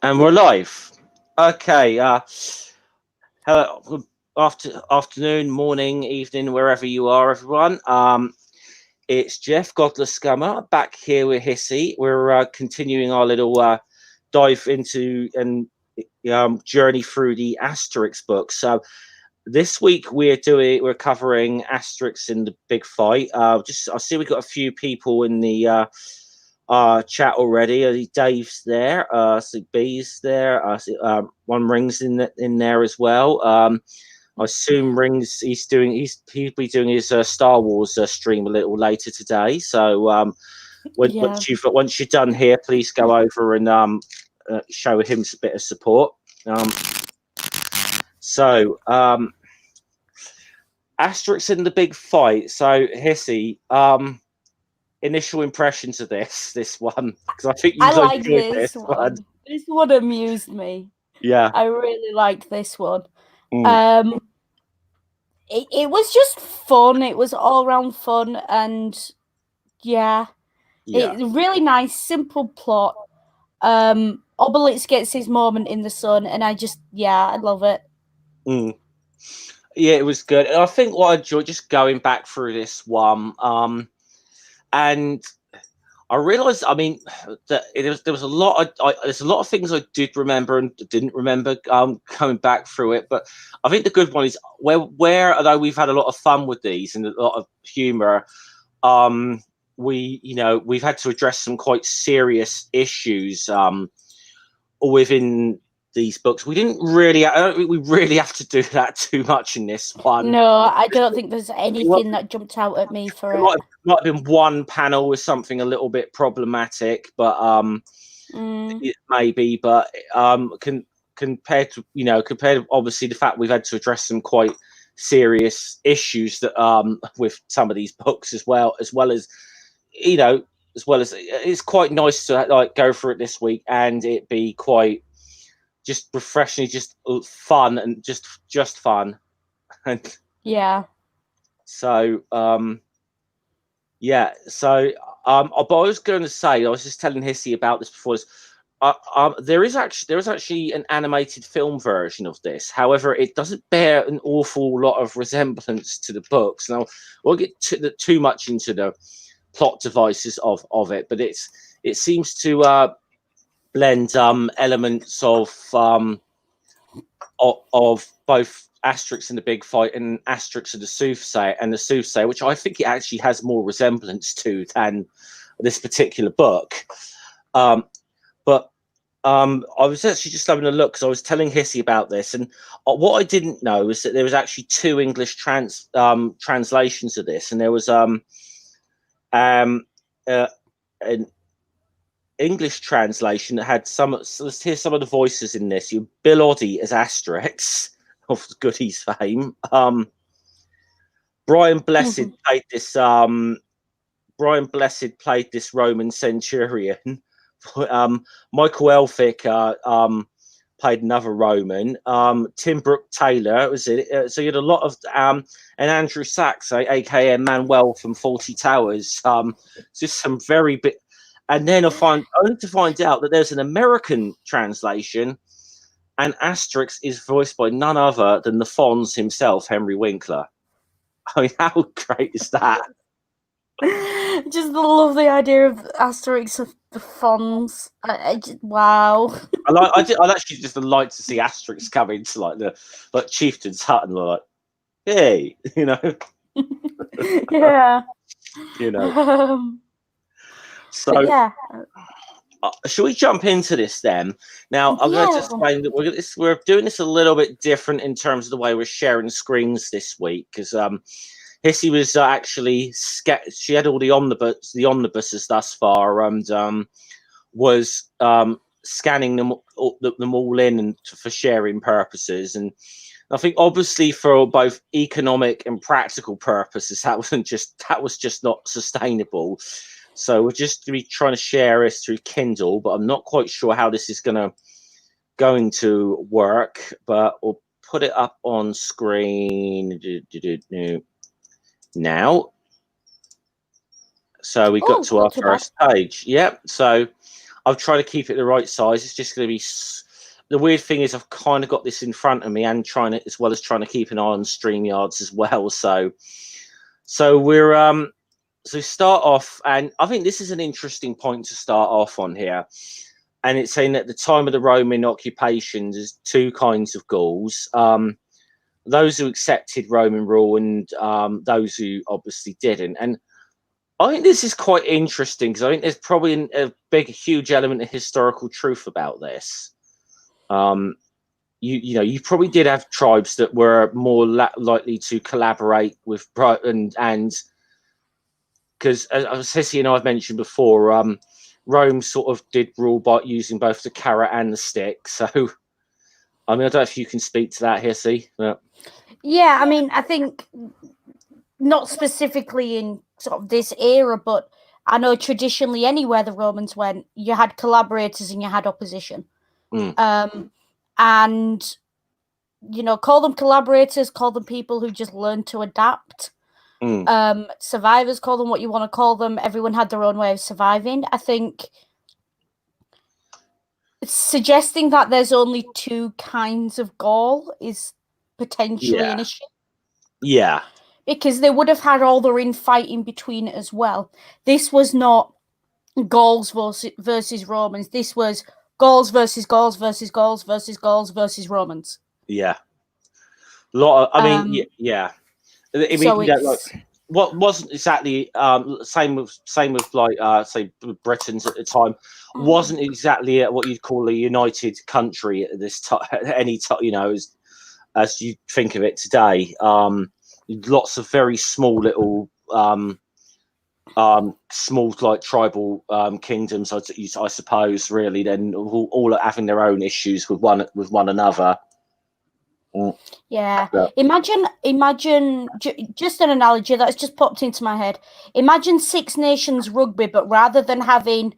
And we're live. Okay. Hello, good afternoon, morning, evening, wherever you are, everyone. It's Jeff, Godless Scummer, back here with Hissy. We're continuing our little dive into and journey through the Asterix books. So this week we're covering Asterix in the Big Fight. I see we've got a few people in the chat already. Dave's there. I see B's there. I see One Rings in there as well. I assume Rings. He'll be doing his Star Wars stream a little later today. So once you're done here, please go over and show him a bit of support. Asterix in the Big Fight. So Hissy, initial impressions of this one, because I think you like this one. This one amused me. Yeah, I really liked this one. It was just fun. It was all around fun, and it's really nice, simple plot. Obelix gets his moment in the sun, and I love it. Yeah, it was good. And I think what I enjoyed just going back through this one, and I realised, I mean, that there was a lot there's a lot of things I did remember and didn't remember coming back through it. But I think the good one is where although we've had a lot of fun with these and a lot of humour, we've had to address some quite serious issues within these books. I don't think we really have to do that too much in this one. No, I don't think there's anything that jumped out at me for it. Might have been one panel with something a little bit problematic, but maybe. But compared to obviously the fact we've had to address some quite serious issues that with some of these books as well as it's quite nice to go through it this week and it be quite just refreshingly, just fun and just fun. And so but I was going to say, I was just telling Hissy about this before. There is actually an animated film version of this. However, it doesn't bear an awful lot of resemblance to the books. Now, we'll get too much into the plot devices of it, but it seems to blend elements of both Asterix and the Big Fight and Asterix and the Soothsayer, which I think it actually has more resemblance to than this particular book. But I was actually just having a look because I was telling Hissy about this, and what I didn't know is that there was actually two English translations of this, and there was an English translation that had let's hear some of the voices in this. Bill Oddie as Asterix of Goodies fame. Brian Blessed played this Roman centurion. Michael Elphick played another Roman. Tim Brooke Taylor was it. So you had a lot of and Andrew Sachs, aka Manuel from Fawlty Towers. Just some very bit. And then only to find out that there's an American translation, and Asterix is voiced by none other than the Fonz himself, Henry Winkler. I mean, how great is that? Just love the idea of Asterix of the Fonz. Wow. I'd actually just like to see Asterix come into like Chieftain's hut and like, hey, Yeah. So shall we jump into this then? Now, I'm going to explain that we're doing this a little bit different in terms of the way we're sharing screens this week, because Hissy was actually she had all the omnibuses thus far, and was scanning them all in and for sharing purposes. And I think obviously for both economic and practical purposes, that was just not sustainable. So we're just going to be trying to share this through Kindle, but I'm not quite sure how this is going to work. But we'll put it up on screen now. So we got to our first page. Yep. So I've tried to keep it the right size. It's just going to be. The weird thing is, I've kind of got this in front of me, and trying to, as well as trying to keep an eye on StreamYards as well. So we're so start off, and I think this is an interesting point to start off on here. And it's saying that at the time of the Roman occupation, there's two kinds of Gauls. Those who accepted Roman rule and those who obviously didn't. And I think this is quite interesting because I think there's probably a big, huge element of historical truth about this. You probably did have tribes that were more likely to collaborate with and because as Hissy and I've mentioned before, Rome sort of did rule by using both the carrot and the stick. So, I mean, I don't know if you can speak to that, Hissy. But... Yeah, I mean, I think not specifically in sort of this era, but I know traditionally anywhere the Romans went, you had collaborators and you had opposition. And, you know, call them collaborators, call them people who just learned to adapt. Survivors, call them what you want to call them. Everyone had their own way of surviving. I think suggesting that there's only two kinds of Gaul is potentially an issue. Yeah. Because they would have had all their infighting between it as well. This was not Gauls versus Romans. This was Gauls versus Gauls versus Gauls versus Gauls versus Romans. Yeah. I mean, yeah. I mean, so like, what wasn't exactly same with like say Britons at the time wasn't exactly what you'd call a united country at this time. At any time, you know, as you think of it today. Lots of very small little small like tribal kingdoms, I suppose, really, then all having their own issues with one another. Yeah. Imagine just an analogy that's just popped into my head. Imagine Six Nations rugby, but rather than having,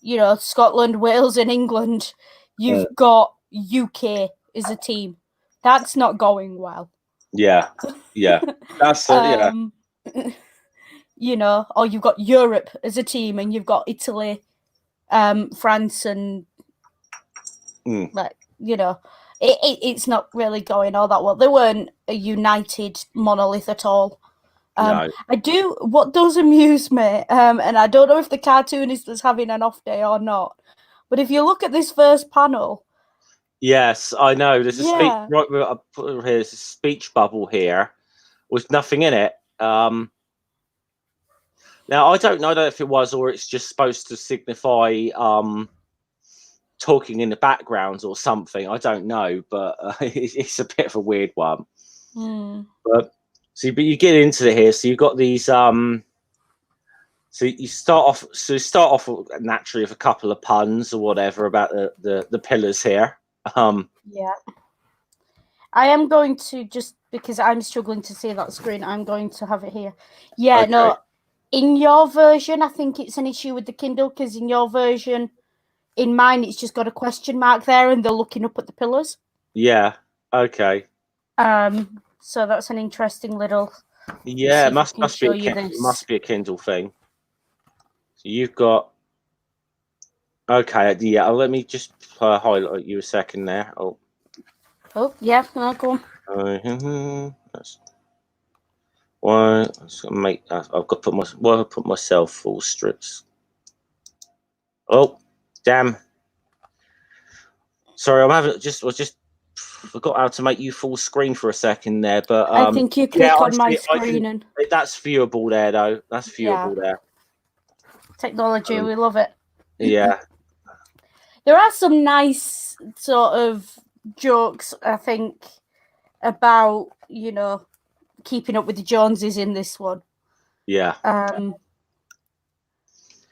you know, Scotland, Wales, and England, you've got UK as a team. That's not going well. Yeah. That's you know, or you've got Europe as a team, and you've got Italy, France, and like, you know. It's not really going all that well. They weren't a united monolith at all. No. What does amuse me, and I don't know if the cartoonist was having an off day or not, but if you look at this first panel. Yes, I know. There's a speech right. I put here's a speech bubble here with nothing in it. Now I don't know if it was or it's just supposed to signify talking in the background or something. I don't know, but it's a bit of a weird one. But you get into here. So you've got these. So you start off naturally with a couple of puns or whatever about the pillars here. Yeah, I am going to, just because I'm struggling to see that screen, I'm going to have it here. Yeah, okay. No, in your version, I think it's an issue with the Kindle, because in your version. In mine, it's just got a question mark there, and they're looking up at the pillars. Yeah. Okay. So that's an interesting little. Yeah, it must be a Kindle thing. So you've got. Okay. Yeah. Let me just highlight you a second there. Oh, yeah. No, go on. That's why I've got to put myself full strips. Oh. Damn. Sorry, I forgot how to make you full screen for a second there, but I think you click on my screen and that's viewable there though. That's viewable there. Technology, we love it. Yeah. There are some nice sort of jokes, I think, about, you know, keeping up with the Joneses in this one. Yeah.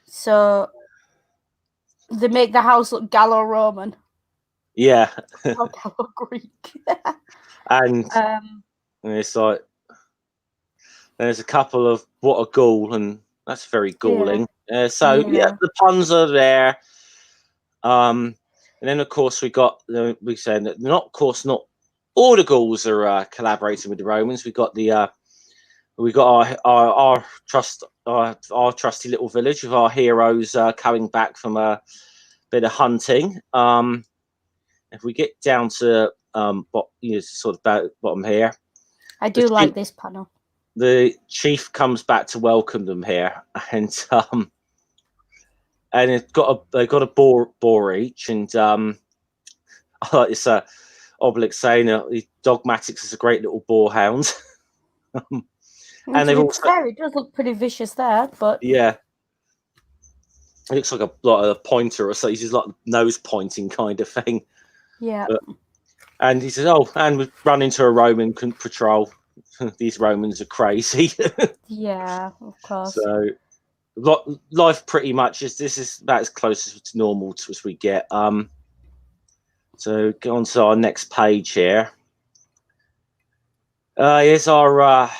So they make the house look Gallo-Roman. Yeah. Or Gallo-Greek. And it's like there's a couple of what a Gaul, and that's very galling. The puns are there. And then of course we said that not all the Gauls are collaborating with the Romans. We got our trusty little village with our heroes coming back from bit of hunting. If we get down to sort of about bottom here, I do like this panel. The chief comes back to welcome them here, and they've got a boar each, and I like this Obelix saying Dogmatics is a great little boar hound. And they've also, fair, it does look pretty vicious there, but yeah, it looks like a pointer or so. He's just like nose pointing kind of thing. Yeah. And he says, "Oh, and we've run into a Roman patrol. These Romans are crazy." Yeah, of course. So, life pretty much is about as close to normal as we get. So go on to our next page here. Here's our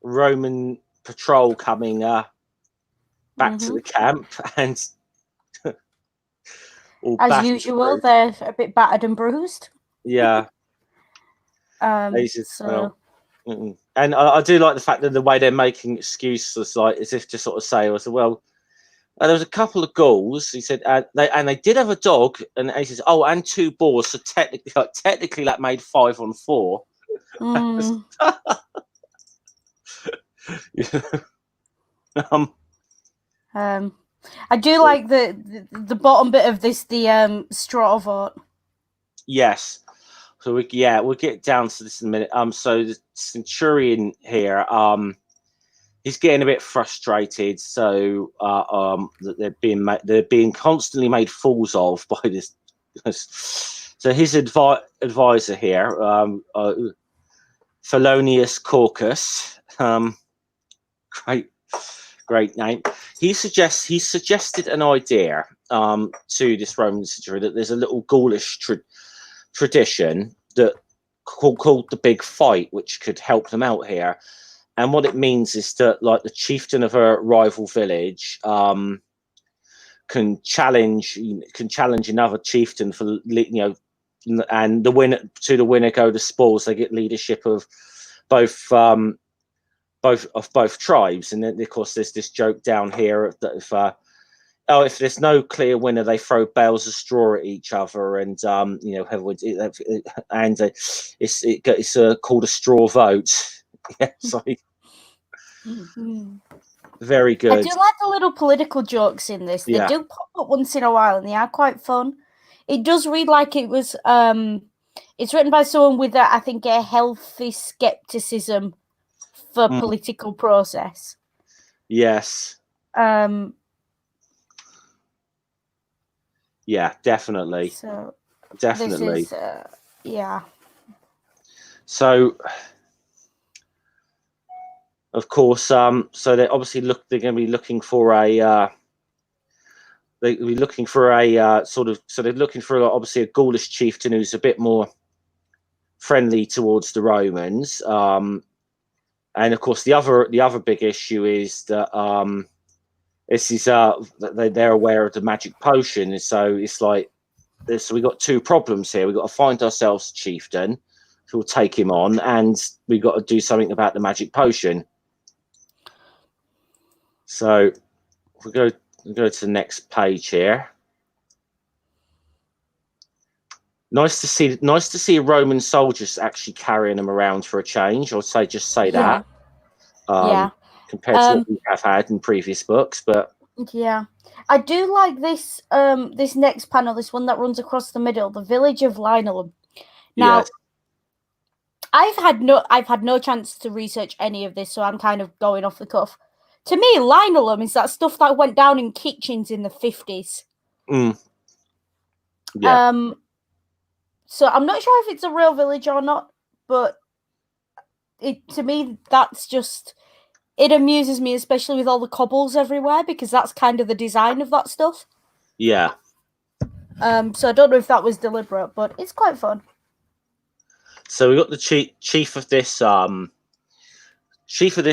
Roman patrol coming back to the camp, and as usual, they're a bit battered and bruised. Yeah. So. And I do like the fact that the way they're making excuses, like as if to sort of say, well, there was a couple of Gauls. He said, they did have a dog, and he says, oh, and 2 boars. So technically, that made 5 on 4. I do like the bottom bit of this, the straw vote. Yes. So we'll get down to this in a minute. So the centurion here, he's getting a bit frustrated. So that they're being constantly made fools of by this. So his advisor here, Felonius Caucus, great name. He suggested an idea to this Roman centurion that there's a little Gaulish tradition that called the big fight, which could help them out here. And what it means is that, like, the chieftain of a rival village can challenge another chieftain for, and the winner go the spoils. They get leadership of both tribes. And then, of course, there's this joke down here that if there's no clear winner, they throw bales of straw at each other, and it's called a straw vote. Yeah, sorry. Very good. I do like the little political jokes in this. They do pop up once in a while, and they are quite fun. It does read like it was. It's written by someone with, I think, a healthy skepticism for political process. Yes. Yeah, definitely. So definitely. This is, yeah. So, of course, so they're obviously they're going to be looking for a. They're looking for a So they're looking for obviously a Gaulish chieftain who's a bit more friendly towards the Romans. And of course, the other big issue is that this is they're aware of the magic potion, so it's like this. So we got 2 problems here. We've got to find ourselves a chieftain who will take him on, and we've got to do something about the magic potion. So we go to the next page here. Nice to see Roman soldiers actually carrying them around for a change, or just say that. Compared to what we have had in previous books, but yeah, I do like this. This next panel, this one that runs across the middle, the village of Linolum. Now, yes. I've had no chance to research any of this, so I'm kind of going off the cuff. To me, Linolum is that stuff that went down in kitchens in the 50s. Yeah. So I'm not sure if it's a real village or not, but to me, that's just. It amuses me, especially with all the cobbles everywhere, because that's kind of the design of that stuff. Yeah. So I don't know if that was deliberate, but it's quite fun. So we got the chief of this chieftain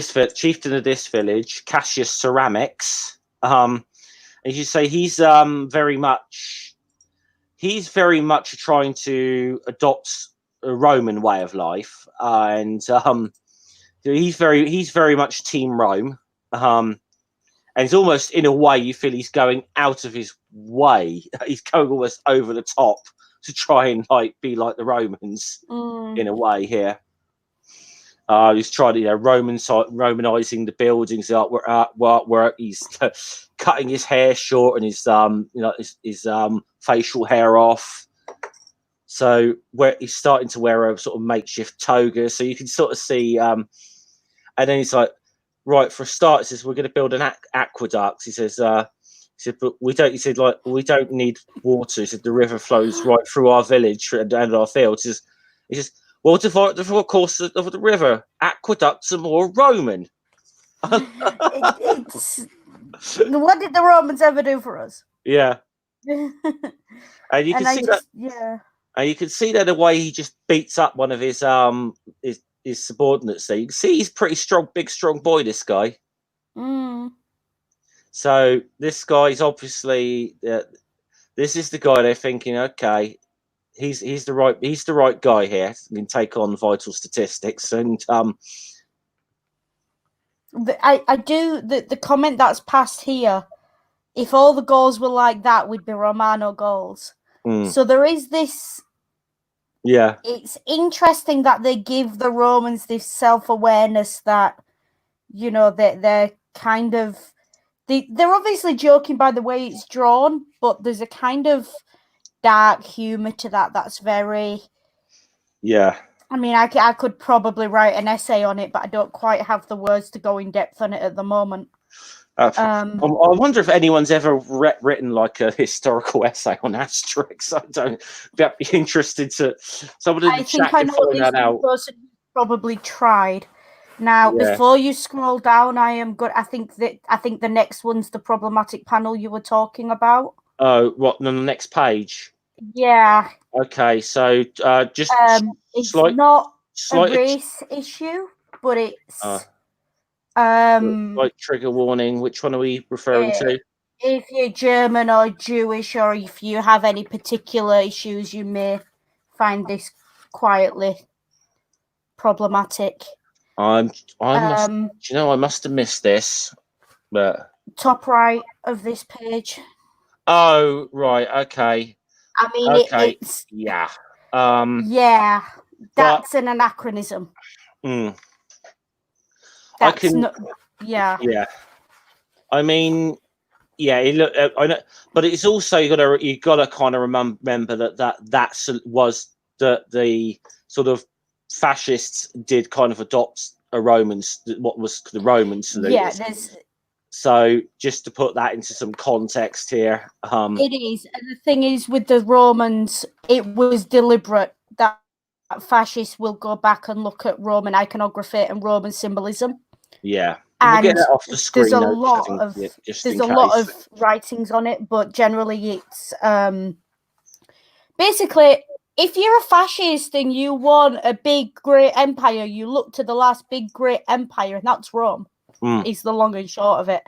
of this village, Cassius Ceramics. As you say, he's very much trying to adopt a Roman way of life, and he's very much Team Rome, and and it's almost, in a way, you feel he's going out of his way. He's going almost over the top to try and like be like the Romans in a way here. He's trying to, Romanizing the buildings, artwork. He's cutting his hair short and his facial hair off. So where he's starting to wear a sort of makeshift toga, so you can sort of see. And then he's like, right, for a start, he says, we're going to build an aqueduct. He said, but we don't. He said, like, we don't need water. He said, the river flows right through our village and our fields. He says, well, the course of the river, aqueducts are more Roman. What did the Romans ever do for us? Yeah, and you can see that. Yeah, and you can see that the way he just beats up one of his subordinates there. You can see he's pretty strong, big, strong boy. This guy. So this guy's obviously this is the guy they're thinking, okay, he's the right guy here. He can take on vital statistics. And I do the comment that's passed here. If all the goals were like that, we'd be Romano goals. So there is this. Yeah, it's interesting that they give the Romans this self-awareness that, you know, they're kind of they're obviously joking by the way it's drawn, but there's a kind of dark humor to that. That's very. Yeah. I mean, I could probably write an essay on it, but I don't quite have the words to go in depth on it at the moment. I wonder if anyone's ever written like a historical essay on Asterix. That'd be interested to someone in the chat to find that out. Person probably tried. Now, before you scroll down, I am good. I think the next one's the problematic panel you were talking about. Oh, what on the next page? Yeah. Okay, so just it's not a race issue, but it's like trigger warning. Which one are we referring to? If you're German or Jewish, or if you have any particular issues, you may find this quietly problematic. I must have missed this, but top right of this page. Oh, right, okay. I mean, okay. It's yeah, that's an anachronism. Yeah. I mean, I know, but it's also you got to kind of remember that was the sort of fascists did kind of adopt what was the Roman salute. Yeah, so just to put that into some context here, it is. And the thing is, with the Romans, it was deliberate that fascists will go back and look at Roman iconography and Roman symbolism. Yeah, and we'll get that off the screen. There's a lot of writings on it, but generally it's basically, if you're a fascist and you want a big great empire, you look to the last big great empire, and that's Rome. Is the long and short of it.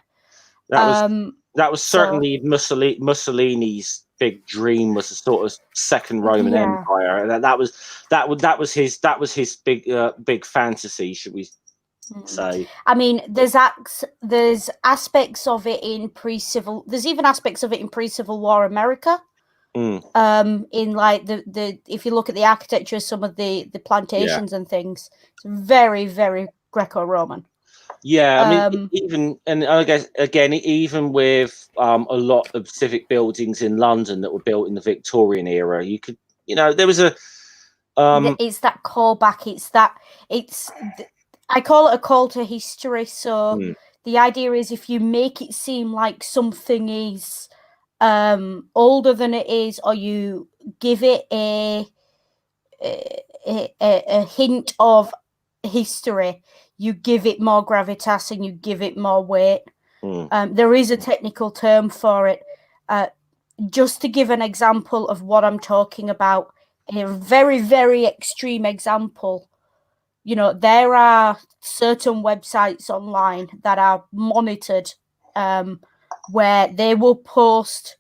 That was certainly Mussolini's big dream, was a sort of second Roman Empire. That was his big fantasy, should we say? I mean, there's aspects of it in pre-civil. There's even aspects of it in pre-Civil War America. In like the if you look at the architecture, some of the plantations and things, it's very, very Greco-Roman. Yeah, I mean, I guess again, even with a lot of civic buildings in London that were built in the Victorian era, there was a. It's that callback. I call it a call to history. So the idea is, if you make it seem like something is older than it is, or you give it a hint of history, you give it more gravitas and you give it more weight. There is a technical term for it. Just to give an example of what I'm talking about, a very, very extreme example, there are certain websites online that are monitored where they will post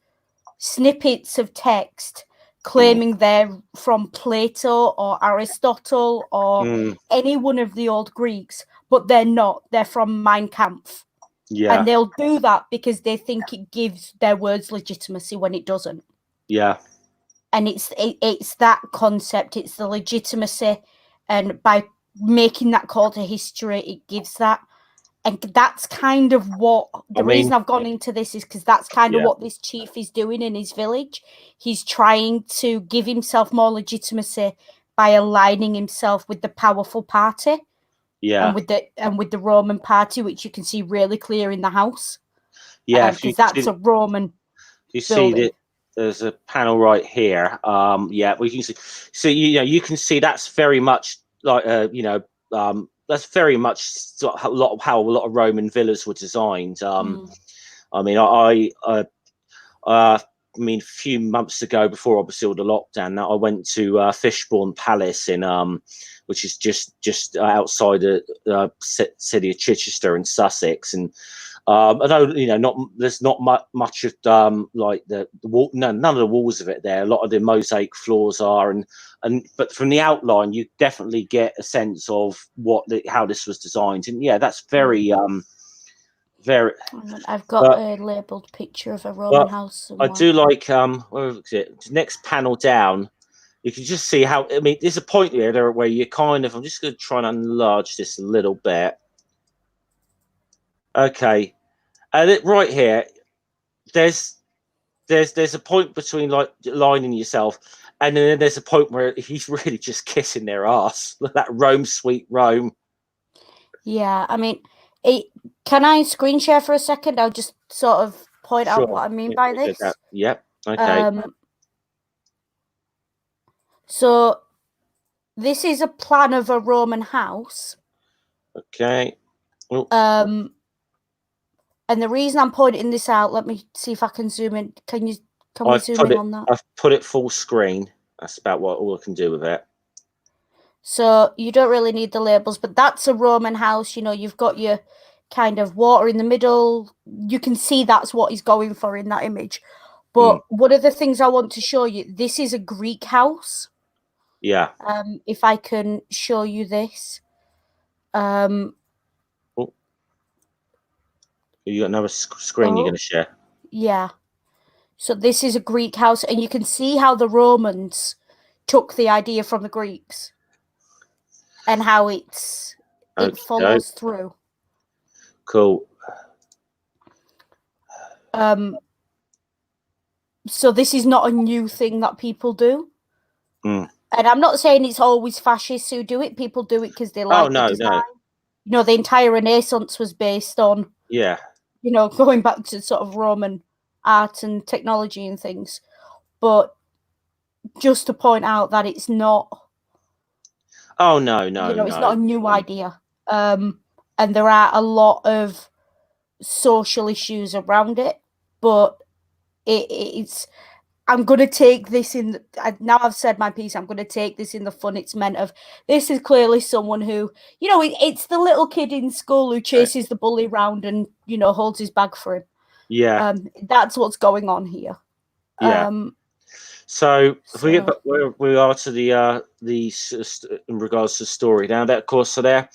snippets of text claiming they're from Plato or Aristotle or any one of the old Greeks, but they're not. They're from Mein Kampf. Yeah. And they'll do that because they think it gives their words legitimacy when it doesn't. Yeah. And it's that concept, it's the legitimacy, and by making that call to history, it gives that. And that's kind of what the reason I've gone into this is because that's kind of what this chief is doing in his village. He's trying to give himself more legitimacy by aligning himself with the powerful party, and with the Roman party, which you can see really clear in the house. Yeah, because that's a Roman. You see that there's a panel right here. Yeah, we can see. So you can see that's very much like that's very much a lot of how a lot of Roman villas were designed. I mean, I mean, a few months ago, before obviously all the lockdown, I went to Fishbourne Palace in which is just outside the city of Chichester in Sussex, and I know there's not much of like the wall, none of the walls of it there. A lot of the mosaic floors are, but from the outline, you definitely get a sense of how this was designed, and yeah, that's very very. I've got a labelled picture of a Roman house somewhere. I do like where is it? Next panel down, you can just see how. I mean, there's a point there where you kind of. I'm just going to try and enlarge this a little bit. Okay, and right here, there's a point between like lining yourself, and then there's a point where he's really just kissing their ass. That Rome, sweet Rome. Yeah, I mean, can I screen share for a second? I'll just sort of point out what I mean by this. Yep. Okay. So this is a plan of a Roman house. Okay. And the reason I'm pointing this out, let me see if I can zoom in. Can we zoom in on that? I've put it full screen. That's about all I can do with it. So you don't really need the labels, but that's a Roman house. You've got your kind of water in the middle. You can see that's what he's going for in that image. But one of the things I want to show you, this is a Greek house. Yeah. If I can show you this. You got another screen you're going to share? Yeah. So this is a Greek house, and you can see how the Romans took the idea from the Greeks and how it follows through. Cool. So this is not a new thing that people do. And I'm not saying it's always fascists who do it. People do it because they like the design. No. The entire Renaissance was based on going back to sort of Roman art and technology and things. But just to point out that it's not. Oh no! It's not a new idea. And there are a lot of social issues around it, but it's. I'm going to take this now I've said my piece, I'm going to take this in the fun it's meant of. This is clearly someone who, it's the little kid in school who chases the bully round and, holds his bag for him. Yeah. That's what's going on here. Yeah. So if we get back where we are to the in regards to the story now, that of course, so they're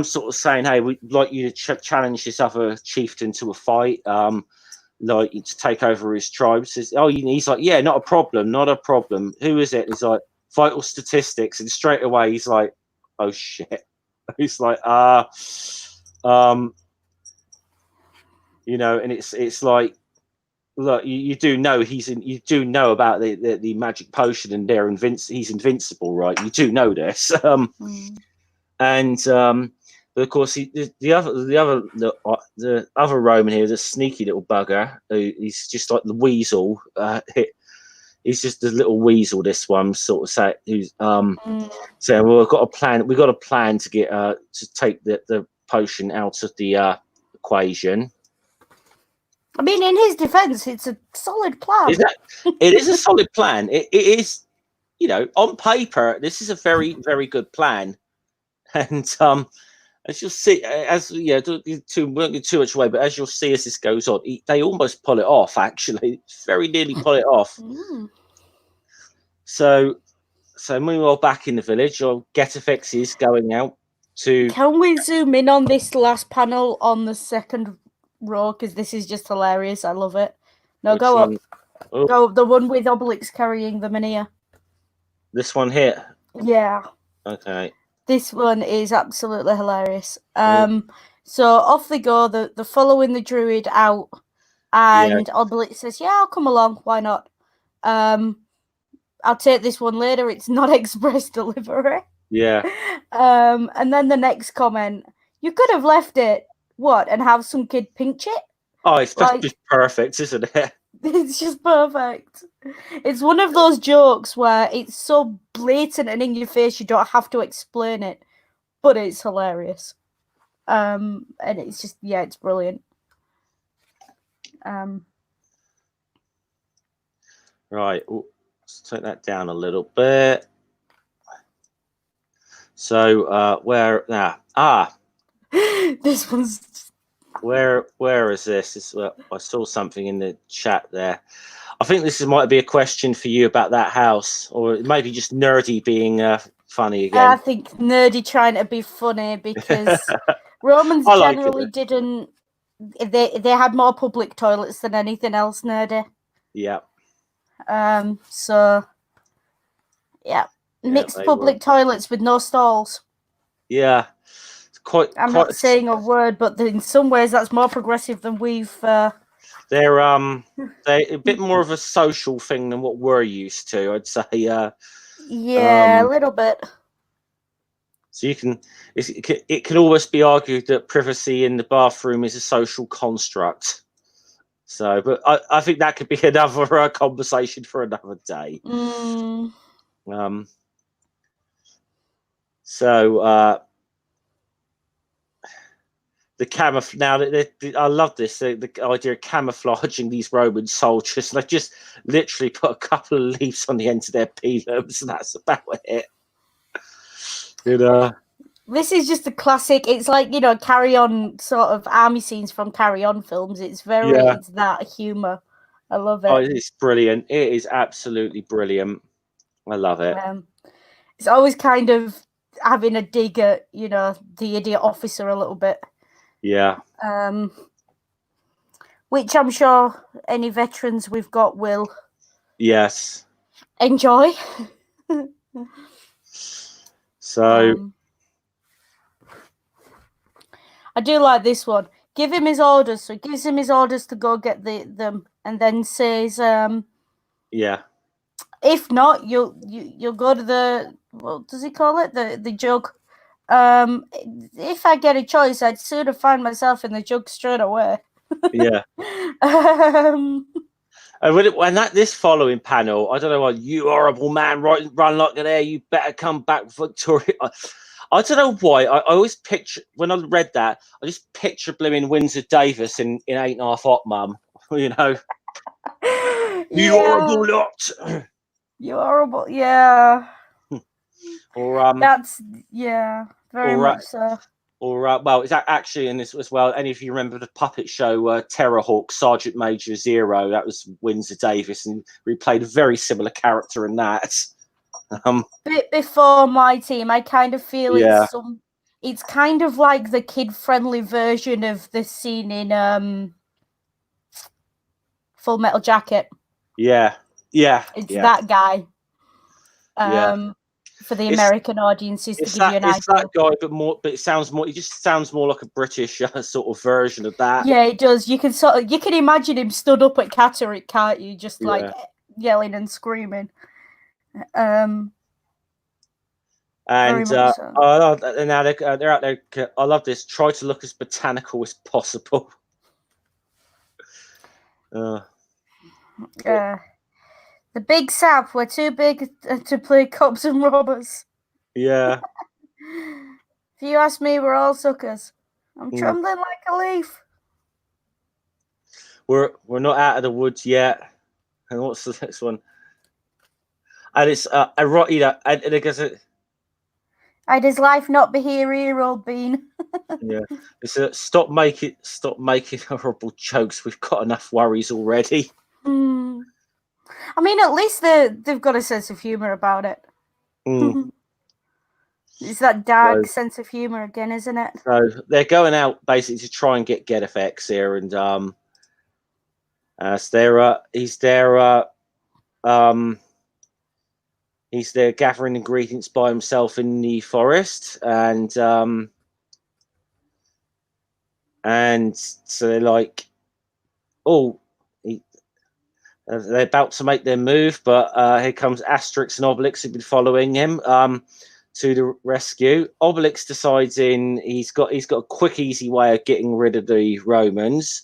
sort of saying, hey, we'd like you to challenge this other chieftain to a fight. Like to take over his tribe. Says, he's like, yeah, not a problem. Who is it? He's like, vital statistics, and straight away he's like, oh shit. He's like, and it's like, look, you do know you do know about the magic potion, and he's invincible, right? You do know this, and. But of course, the other Roman here is a sneaky little bugger. He's just like the weasel. He's just a little weasel. This one sort of saying, who's saying, "Well, we've got a plan. We've got a plan to get to take the potion out of the equation." I mean, in his defense, it's a solid plan. It is a solid plan. It is, on paper, this is a very, very good plan, and as you'll see, don't get too much away, but as you'll see as this goes on, they almost pull it off. Actually, very nearly pull it off. So meanwhile, back in the village, Getafix is going out to. Can we zoom in on this last panel on the second row? Because this is just hilarious. I love it. No, Which go one? up. Oh. Go the one with Obelix carrying the Minia. This one here. Yeah. Okay. This one is absolutely hilarious. So off they go. They're following the druid out, and Obelix says, "Yeah, I'll come along. Why not? I'll take this one later. It's not express delivery." Yeah. And then the next comment, you could have left it, and have some kid pinch it? Oh, it's just perfect, isn't it? It's just perfect. It's one of those jokes where it's so blatant and in your face you don't have to explain it, but it's hilarious. And it's just, it's brilliant. Right. Ooh, let's take that down a little bit. So where now? This one's where is this? I saw something in the chat there. I think this might be a question for you about that house, or maybe just nerdy being funny again. I think nerdy trying to be funny because Romans generally didn't. They had more public toilets than anything else. Nerdy. Yeah. So. Yeah. Mixed public toilets with no stalls. Yeah. I'm not saying a word, but in some ways that's more progressive than we've. They're a bit more of a social thing than what we're used to, I'd say. Yeah, a little bit. So it can almost be argued that privacy in the bathroom is a social construct. So, but I think that could be another conversation for another day. So the camouflage. Now, I love this. The idea of camouflaging these Roman soldiers. They just literally put a couple of leaves on the end of their pilums, and that's about it. This is just a classic. It's like, Carry On sort of army scenes from Carry On films. It's it's that humor. I love it. Oh, it's brilliant. It is absolutely brilliant. I love it. It's always kind of having a dig at, the idiot officer a little bit. Yeah. Which I'm sure any veterans we've got will. Yes. Enjoy. So. I do like this one. Give him his orders. So he gives him his orders to go get them, and then says, yeah. If not, you'll go to the, what does he call it? The jug. If I get a choice, I'd sooner find myself in the jug straight away. Yeah. And this following panel, I don't know what, you horrible man, run like an air, you better come back victorious. I don't know why. I always picture, when I read that, I just picture blooming Windsor Davis in 8.5 Hot Mum. You horrible lot. You horrible, yeah. Or that's very much so. Or well, it's actually in this as well. Any of you remember the puppet show Terrorhawk, Sergeant Major Zero? That was Windsor Davis, and we played a very similar character in that. Bit before my team, I kind of feel it's kind of like the kid-friendly version of the scene in Full Metal Jacket. Yeah. It's that guy. For the American audiences, to give you an idea. It's that guy, but it sounds more. It just sounds more like a British sort of version of that. Yeah, it does. You can imagine him stood up at Catterick, can't you? Just like yelling and screaming. And now they're out there. I love this. Try to look as botanical as possible. The Big South, we're too big to play cops and robbers. Yeah. If you ask me, we're all suckers. I'm trembling like a leaf. We're not out of the woods yet. And what's the next one? And it's and it goes. I'd his life not be here, old bean. Yeah, it's stop making horrible jokes. We've got enough worries already. I mean, at least they've got a sense of humor about it. It's that dark sense of humor again, isn't it? So they're going out basically to try and get Effects here, and he's there gathering ingredients by himself in the forest, and so they're like, they're about to make their move, but here comes Asterix and Obelix, who've been following him to the rescue. Obelix decides he's got a quick, easy way of getting rid of the Romans.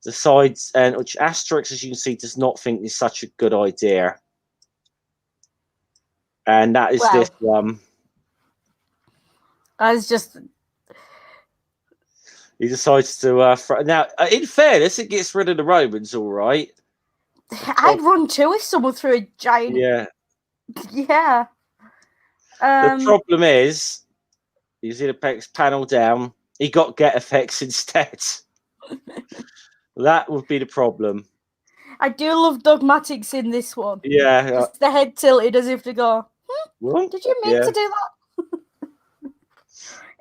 Decides, and which Asterix, as you can see, does not think is such a good idea. And that is this. He decides to. Now, in fairness, it gets rid of the Romans, all right. I'd run too if someone threw a giant. Yeah. Yeah. The problem is, you see the panel down. He got Effects instead. That would be the problem. I do love dogmatics in this one. Yeah. Just the head tilted as if to go, what? Did you mean to do that?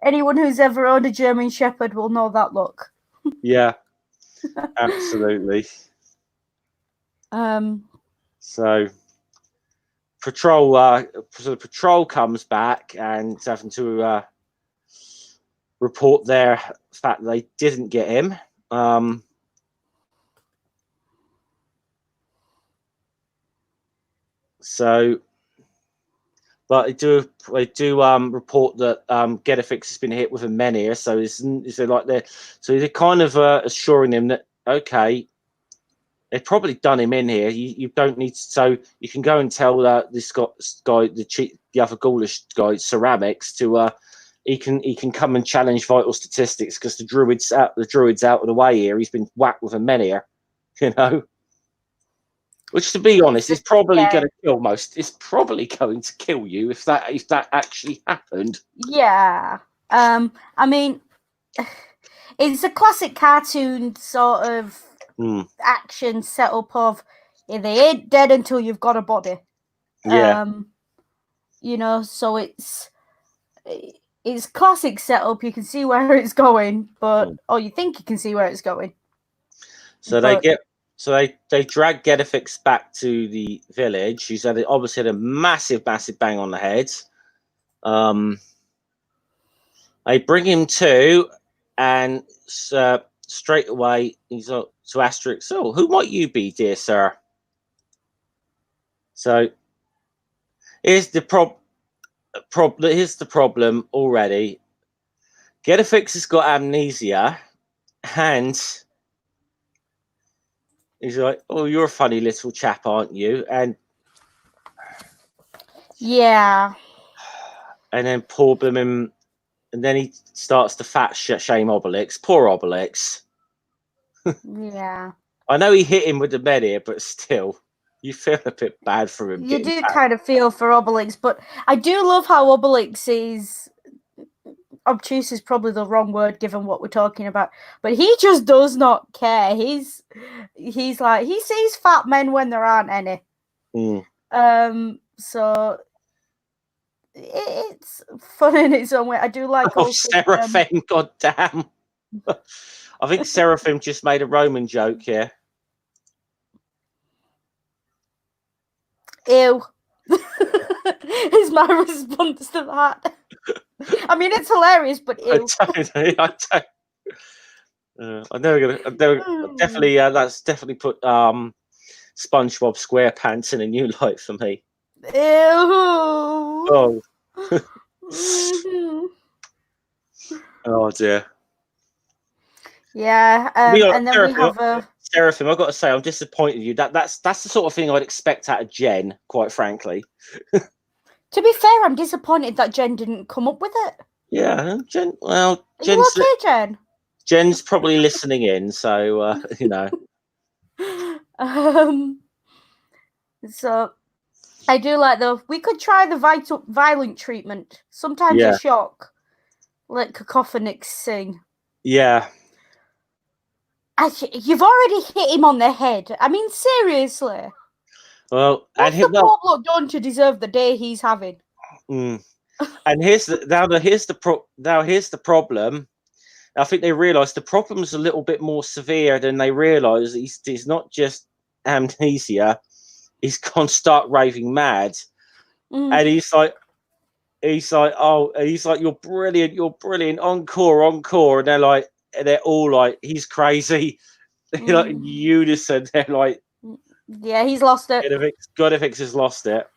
Anyone who's ever owned a German Shepherd will know that look. Yeah. Absolutely. So the patrol comes back and having to report their fact that they didn't get him. But they do report that Getafix has been hit with a menhir, so they're kind of assuring him that they've probably done him in here. You don't need to, so you can go and tell this guy, the other Gaulish guy, Ceramics, to he can come and challenge vital statistics because the druid's out of the way here. He's been whacked with a menhir, Which, to be honest, is probably going to kill most. It's probably going to kill you if that actually happened. Yeah. I mean, it's a classic cartoon sort of action setup of they ain't dead until you've got a body. Yeah. So it's classic setup. You can see where it's going, or you think you can see where it's going. So they drag Getafix back to the village. He's obviously had a massive bang on the head. They bring him to, and straight away he's to Asterix. So, who might you be, dear sir? So here's the Here's the problem already. Getafix has got amnesia, and he's like, "Oh, you're a funny little chap, aren't you?" And yeah, and then poor blooming, and then he starts to fat shame Obelix. Poor Obelix. Yeah, I know he hit him with the menhir, but still, you feel a bit bad for him. You do kind of feel for Obelix, but I do love how Obelix is. Obtuse is probably the wrong word given what we're talking about, but he just does not care. He's like, he sees fat men when there aren't any. So it's fun in its own way. I do like. Oh, Seraphim! Goddamn! I think Seraphim just made a Roman joke here. Ew. Is my response to that. I mean, it's hilarious, but ew. I'm definitely that's definitely put SpongeBob SquarePants in a new light for me. Ew. Oh. Oh dear. Yeah, and then Seraphim, we have a Seraphim. I've got to say, I'm disappointed in you. That's the sort of thing I'd expect out of Jen, quite frankly. To be fair, I'm disappointed that Jen didn't come up with it. Yeah, Jen. Well, Are you okay, Jen? Jen's probably listening in, so So I do like though. We could try the violent treatment. Sometimes a shock, let Cacophonics sing. Yeah. You've already hit him on the head. I mean, seriously. Well, what's the poor bloke done to deserve the day he's having? And here's the problem. I think they realise the problem's a little bit more severe than they realise. He's not just amnesia; he's gone stark raving mad, and he's like, you're brilliant, encore, and they're all like, he's crazy, like in unison. They're like, yeah, he's lost it. Godifix has lost it,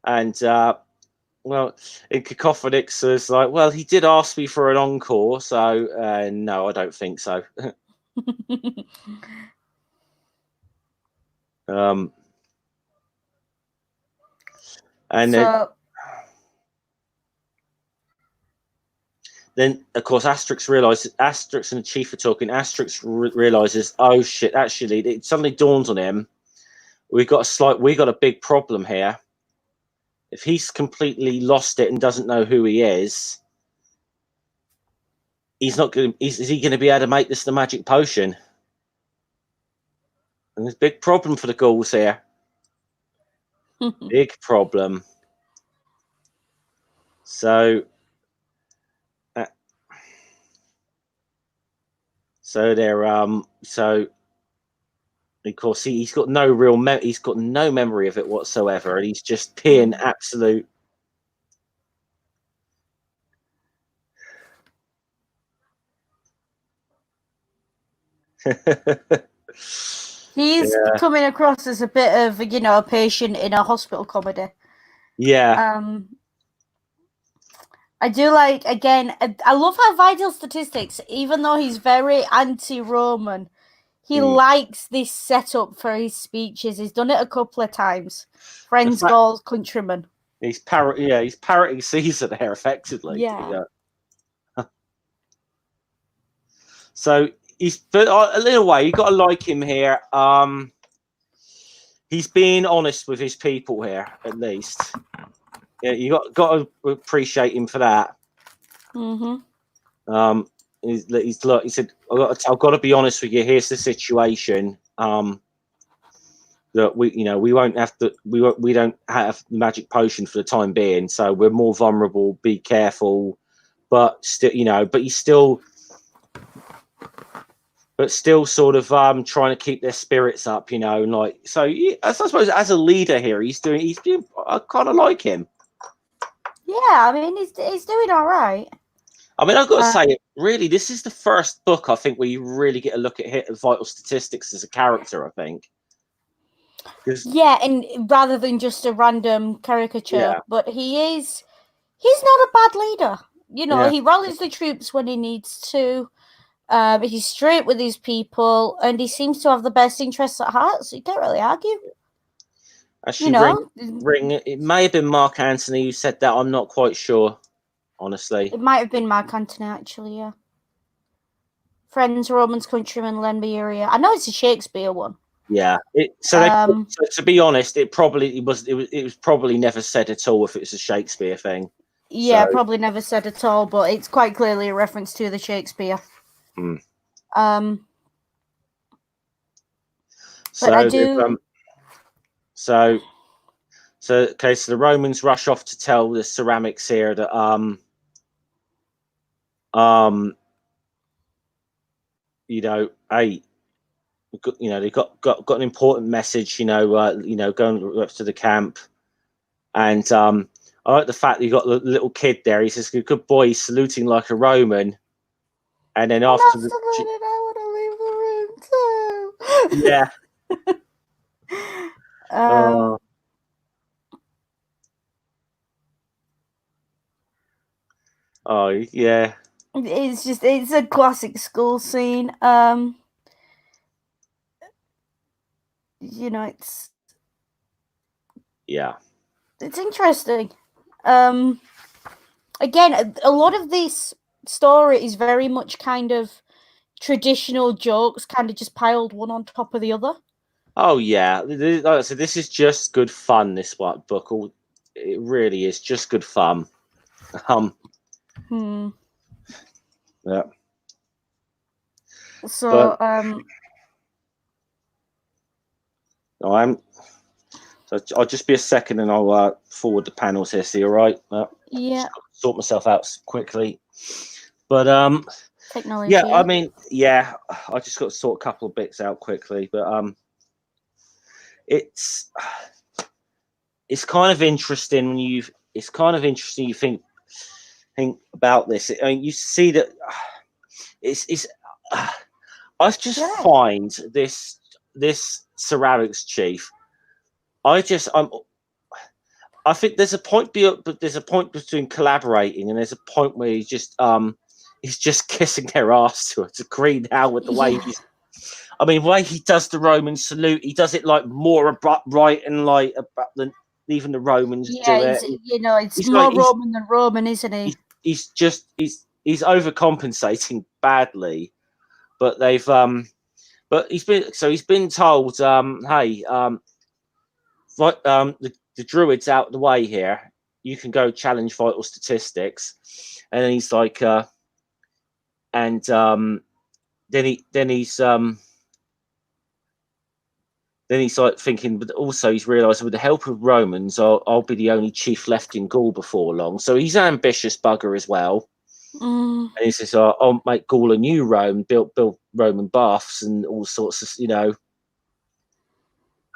and well, in Cacophonix is like, well, he did ask me for an encore, so no, I don't think so. And then of course Asterix and the Chief are talking. Asterix realizes, oh shit, actually, it suddenly dawns on him, we got a big problem here. If he's completely lost it and doesn't know who he is, is he going to be able to make this the magic potion? And there's a big problem for the ghouls here. Big problem. So they're so of course he's got no memory of it whatsoever, and he's just peeing absolute. He's coming across as a bit of, a patient in a hospital comedy. Yeah. I do like, again, I love how Vital Statistics, even though he's very anti-Roman, he likes this setup for his speeches. He's done it a couple of times. Friends, goals, countrymen. He's parroting Caesar there effectively. Yeah. So but a little way, you got to like him here. He's being honest with his people here, at least. Yeah, you got to appreciate him for that. He said, I've got to be honest with you. Here's the situation. That we don't have the magic potion for the time being, so we're more vulnerable. Be careful, but still, but still sort of trying to keep their spirits up, I suppose as a leader here, I kind of like him. Yeah, I mean, he's doing all right. I mean, I've got to say, really, this is the first book I think where you really get a look at Vital Statistics as a character, I think. Yeah, and rather than just a random caricature, but he's not a bad leader. He rallies the troops when he needs to. He's straight with his people, and he seems to have the best interests at heart, so you can't really argue. Actually, it may have been Mark Antony who said that. I'm not quite sure, honestly. It might have been Mark Antony, actually, yeah. Friends, Romans, countrymen, lend me your ear. I know it's a Shakespeare one. Yeah. So to be honest, it was probably never said at all if it was a Shakespeare thing. Yeah, probably never said at all, but it's quite clearly a reference to the Shakespeare. So I do. So the Romans rush off to tell the ceramics here that they got an important message, going up to the camp, and I like the fact that you got the little kid there. He says, "Good boy," he's saluting like a Roman, and then after I want to leave the room too. Yeah. Oh yeah. It's a classic school scene. It's interesting. Again, a lot of this story is very much kind of traditional jokes, kind of just piled one on top of the other. Oh yeah, so this is just good fun. This book, it really is just good fun. Yeah. So So I'll just be a second, and I'll forward the panels here. See, all right? Yeah. Sort myself out quickly. But Technology. yeah, I mean, yeah, I just got to sort a couple of bits out quickly. But it's kind of interesting when you think about this. I mean, you see that it's I just find this ceramics chief. I think there's a point between collaborating, and there's a point where he's just kissing their ass to a degree now with the way he's. I mean, the way he does the Roman salute, he does it like more abrupt, right, and like abrupt than even the Romans do it. It's more Roman than Roman, isn't he? He's overcompensating badly, but they've but he's been told, hey, the druid's out the way here. You can go challenge vital statistics, and then he's like, then he's like thinking, but also he's realising with the help of Romans, I'll be the only chief left in Gaul before long. So he's an ambitious bugger as well. And he says, I'll make Gaul a new Rome, build Roman baths and all sorts of,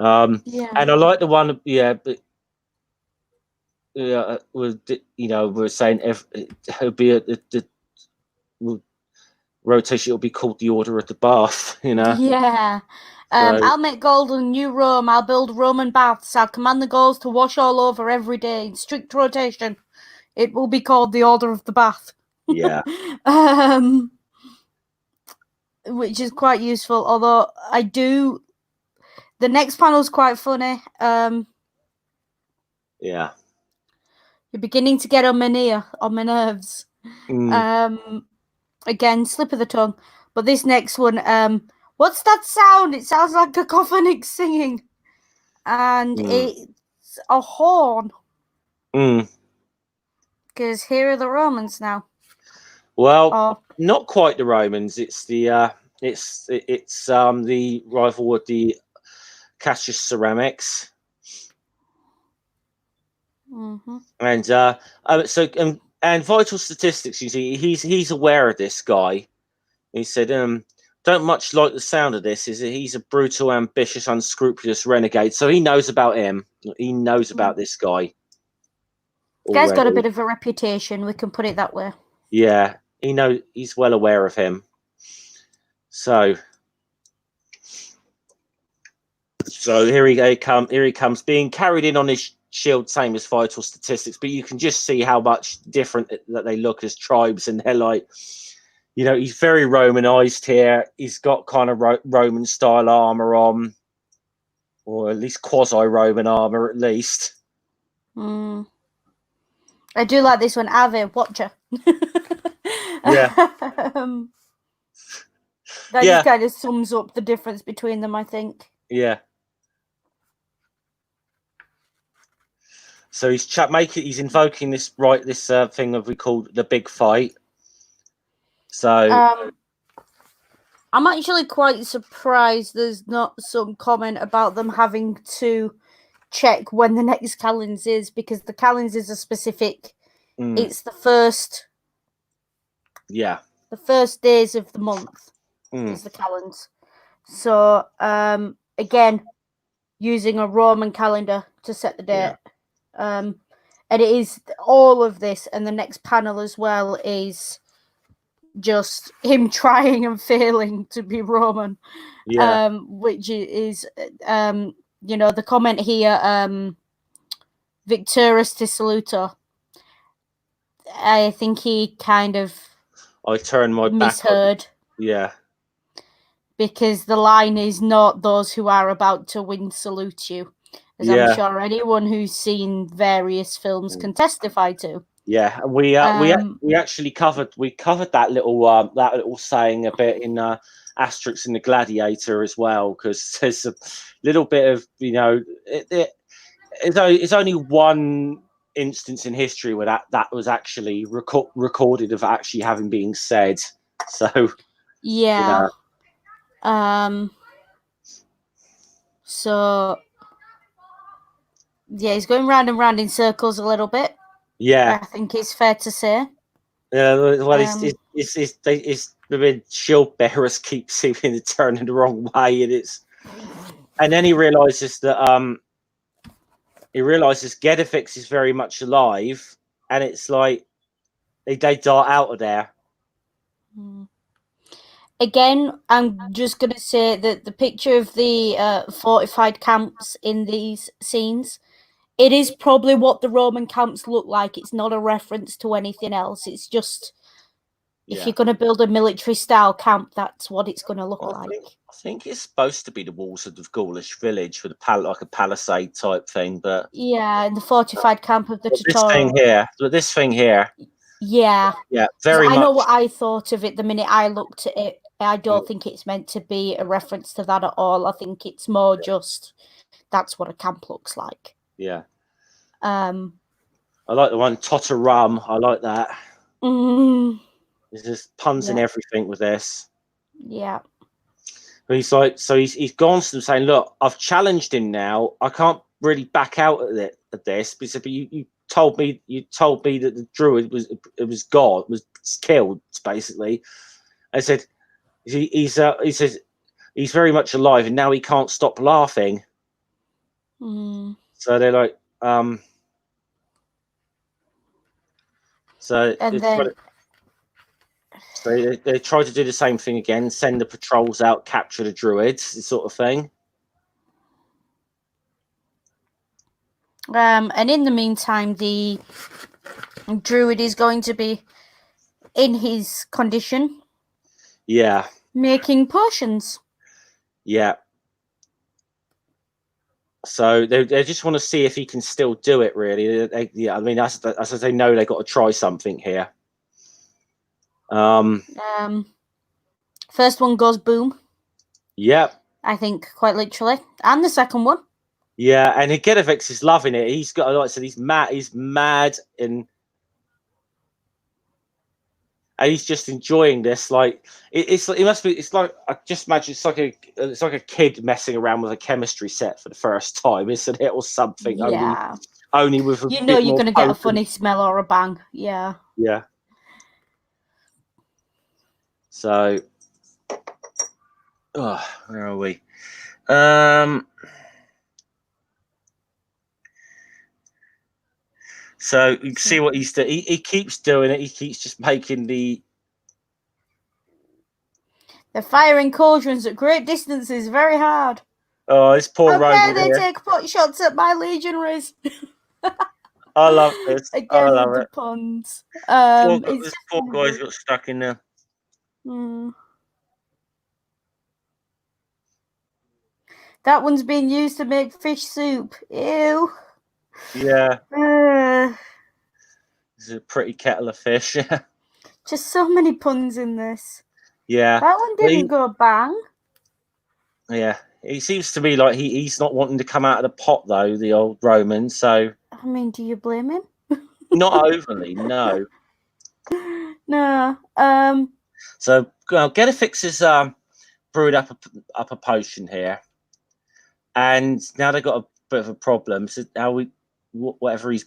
And I like the one, but we're saying it'll be the rotation. It'll be called the Order of the Bath. Yeah. I'll make Gaul a new Rome. I'll build Roman baths. I'll command the Gauls to wash all over every day in strict rotation. It will be called the Order of the Bath. Yeah. Which is quite useful. Although the next panel is quite funny. Yeah. You're beginning to get on my nerves. Again, slip of the tongue. But this next one, what's that sound? It sounds like cacophonic singing. And it's a horn. Because here are the Romans now. Well, not quite the Romans. It's the the rival with the Cassius Ceramics. And and vital statistics. You see, he's aware of this guy. He said, "Don't much like the sound of this. He's a brutal, ambitious, unscrupulous renegade." So he knows about him. He knows about this guy. Guy's got a bit of a reputation. We can put it that way. Yeah, he's well aware of him. So here he comes, being carried in on his shield, same as vital statistics. But you can just see how much different that they look as tribes, and they're like, he's very Romanized here. He's got kind of Roman style armor on, or at least quasi-Roman armor, at least. I do like this one, Ave, Watcher. Yeah. That just kind of sums up the difference between them, I think. Yeah. So he's invoking this thing that we call the big fight. So I'm actually quite surprised there's not some comment about them having to check when the next calends is, because the calends is a specific. It's the first. Yeah. The first days of the month is the calends. So again, using a Roman calendar to set the date. And it is all of this, and the next panel as well is just him trying and failing to be Roman. Which is the comment here, Victurus te saluto. I think he kind of I turned my misheard. Back. Yeah. Because the line is not those who are about to win salute you. As I'm sure anyone who's seen various films can testify to. Yeah, we actually covered that little saying a bit in Asterix and the Gladiator as well, because there's a little bit of it's only one instance in history where that was actually recorded of actually having been said. So so Yeah, he's going round and round in circles a little bit. Yeah, I think it's fair to say. Well, the shield bearers keep seeming to turn in the wrong way, and then he realizes that Gedifix is very much alive, and it's like they dart out of there. Again, I'm just going to say that the picture of the fortified camps in these scenes, it is probably what the Roman camps look like. It's not a reference to anything else. It's just, if you're going to build a military-style camp, that's what it's going to look like. I think it's supposed to be the walls of the Gaulish village with like a palisade type thing, but yeah, in the fortified camp of the tutorial. This thing here. Yeah. Yeah, very much. I know what I thought of it the minute I looked at it. I don't think it's meant to be a reference to that at all. I think it's more just that's what a camp looks like. Yeah. I like the one Totterum. I like that. There's just puns and everything with this. Yeah. He's like, so he's gone to them saying, "Look, I've challenged him now. I can't really back out at this." But you told me that the druid was God, was killed basically. I said he says he's very much alive, and now he can't stop laughing. So they're like, so and then. So they try to do the same thing again, send the patrols out, capture the druids, this sort of thing. And in the meantime, the druid is going to be in his condition. Yeah. Making potions. Yeah. So they just want to see if he can still do it, really. I mean, as they know, they've got to try something here. First one goes boom. Yep. I think quite literally, and the second one. Yeah, and Hidaway is loving it. He's got, like I said, he's mad, and he's just enjoying this. Like it must be. It's like, I just imagine it's like a kid messing around with a chemistry set for the first time, isn't it, or something? Yeah. Only with a you're going to get a funny smell or a bang. Yeah. Yeah. So, where are we? So you can see what he's doing. He keeps doing it. He keeps just making the. They're firing cauldrons at great distances, very hard. Oh, this poor Roman. They take pot shots at my legionaries. I love this. Again, I love with it. the puns. This poor guy's got stuck in there. That one's being used to make fish soup. Ew. Yeah. It's a pretty kettle of fish. Just so many puns in this. Yeah. That one didn't go bang. Yeah. He seems to be like he's not wanting to come out of the pot, though, the old Roman. So. I mean, do you blame him? Not overly, no. No. So Gedifix is brewed up a potion here, and now they've got a bit of a problem. So whatever he's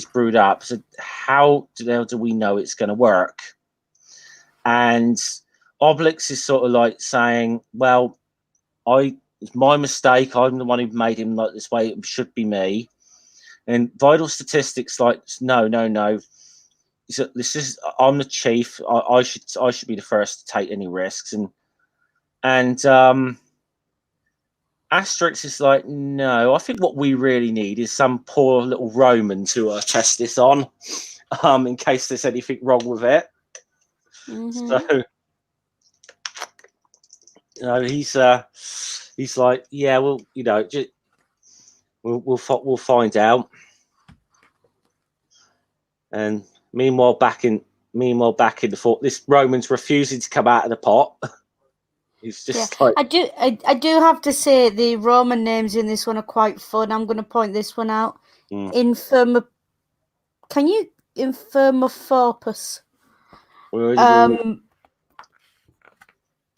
brewed up. So how do we know it's going to work? And Obelix is sort of like saying, "Well, it's my mistake. I'm the one who made him like this way. It should be me." And Vital Statistics like, no. So I'm the chief. I should be the first to take any risks. And Asterix is like, no. I think what we really need is some poor little Roman to test this on, in case there's anything wrong with it. So, he's like, yeah, well, we'll find out. And meanwhile, back in the fort, this Roman's refusing to come out of the pot. He's just like, I do have to say the Roman names in this one are quite fun. I'm going to point this one out. Infirmophorpus.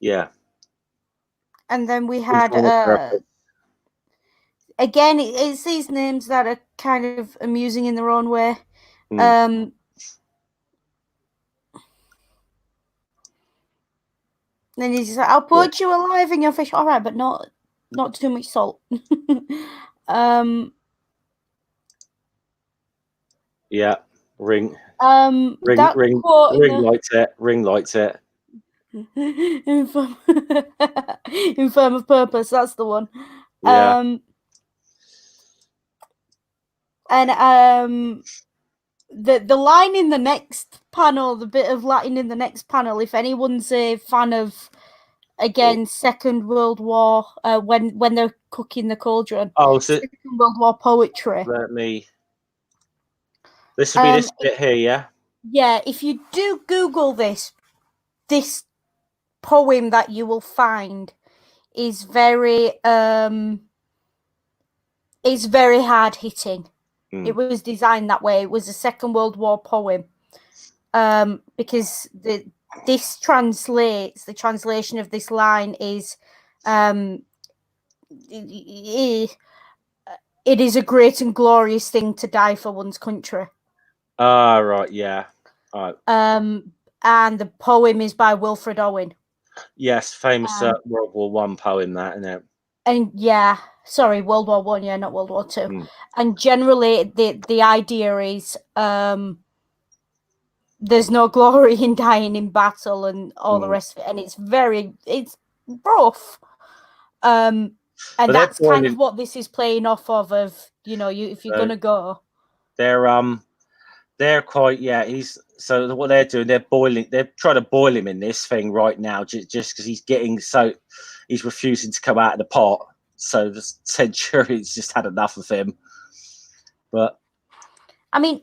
Yeah. And then we had again, it's these names that are kind of amusing in their own way. Then he's like, "I'll put you alive in your fish." All right, but not too much salt. Yeah, ring lights it. Infirm of purpose. That's the one. Yeah. And the line in the next panel, the bit of Latin in the next panel, if anyone's a fan of, again, Second World War, when they're cooking the cauldron. Oh, so Second World War poetry. This will be this bit here, yeah? Yeah, if you do Google this poem that you will find is very it's very hard hitting. It was designed that way. It was a Second World War poem, because the translation of this line is it is a great and glorious thing to die for one's country. Right, yeah. Right. And the poem is by Wilfred Owen. Yes, famous World War One poem, that, isn't it? And World War One, not World War Two. And generally, the idea is there's no glory in dying in battle and all the rest of it, and it's rough. And that's kind of what this is playing off of. If you're gonna go, they're quite so what they're doing, they're trying to boil him in this thing right now, just because he's refusing to come out of the pot. So the Centurion's just had enough of him. But I mean,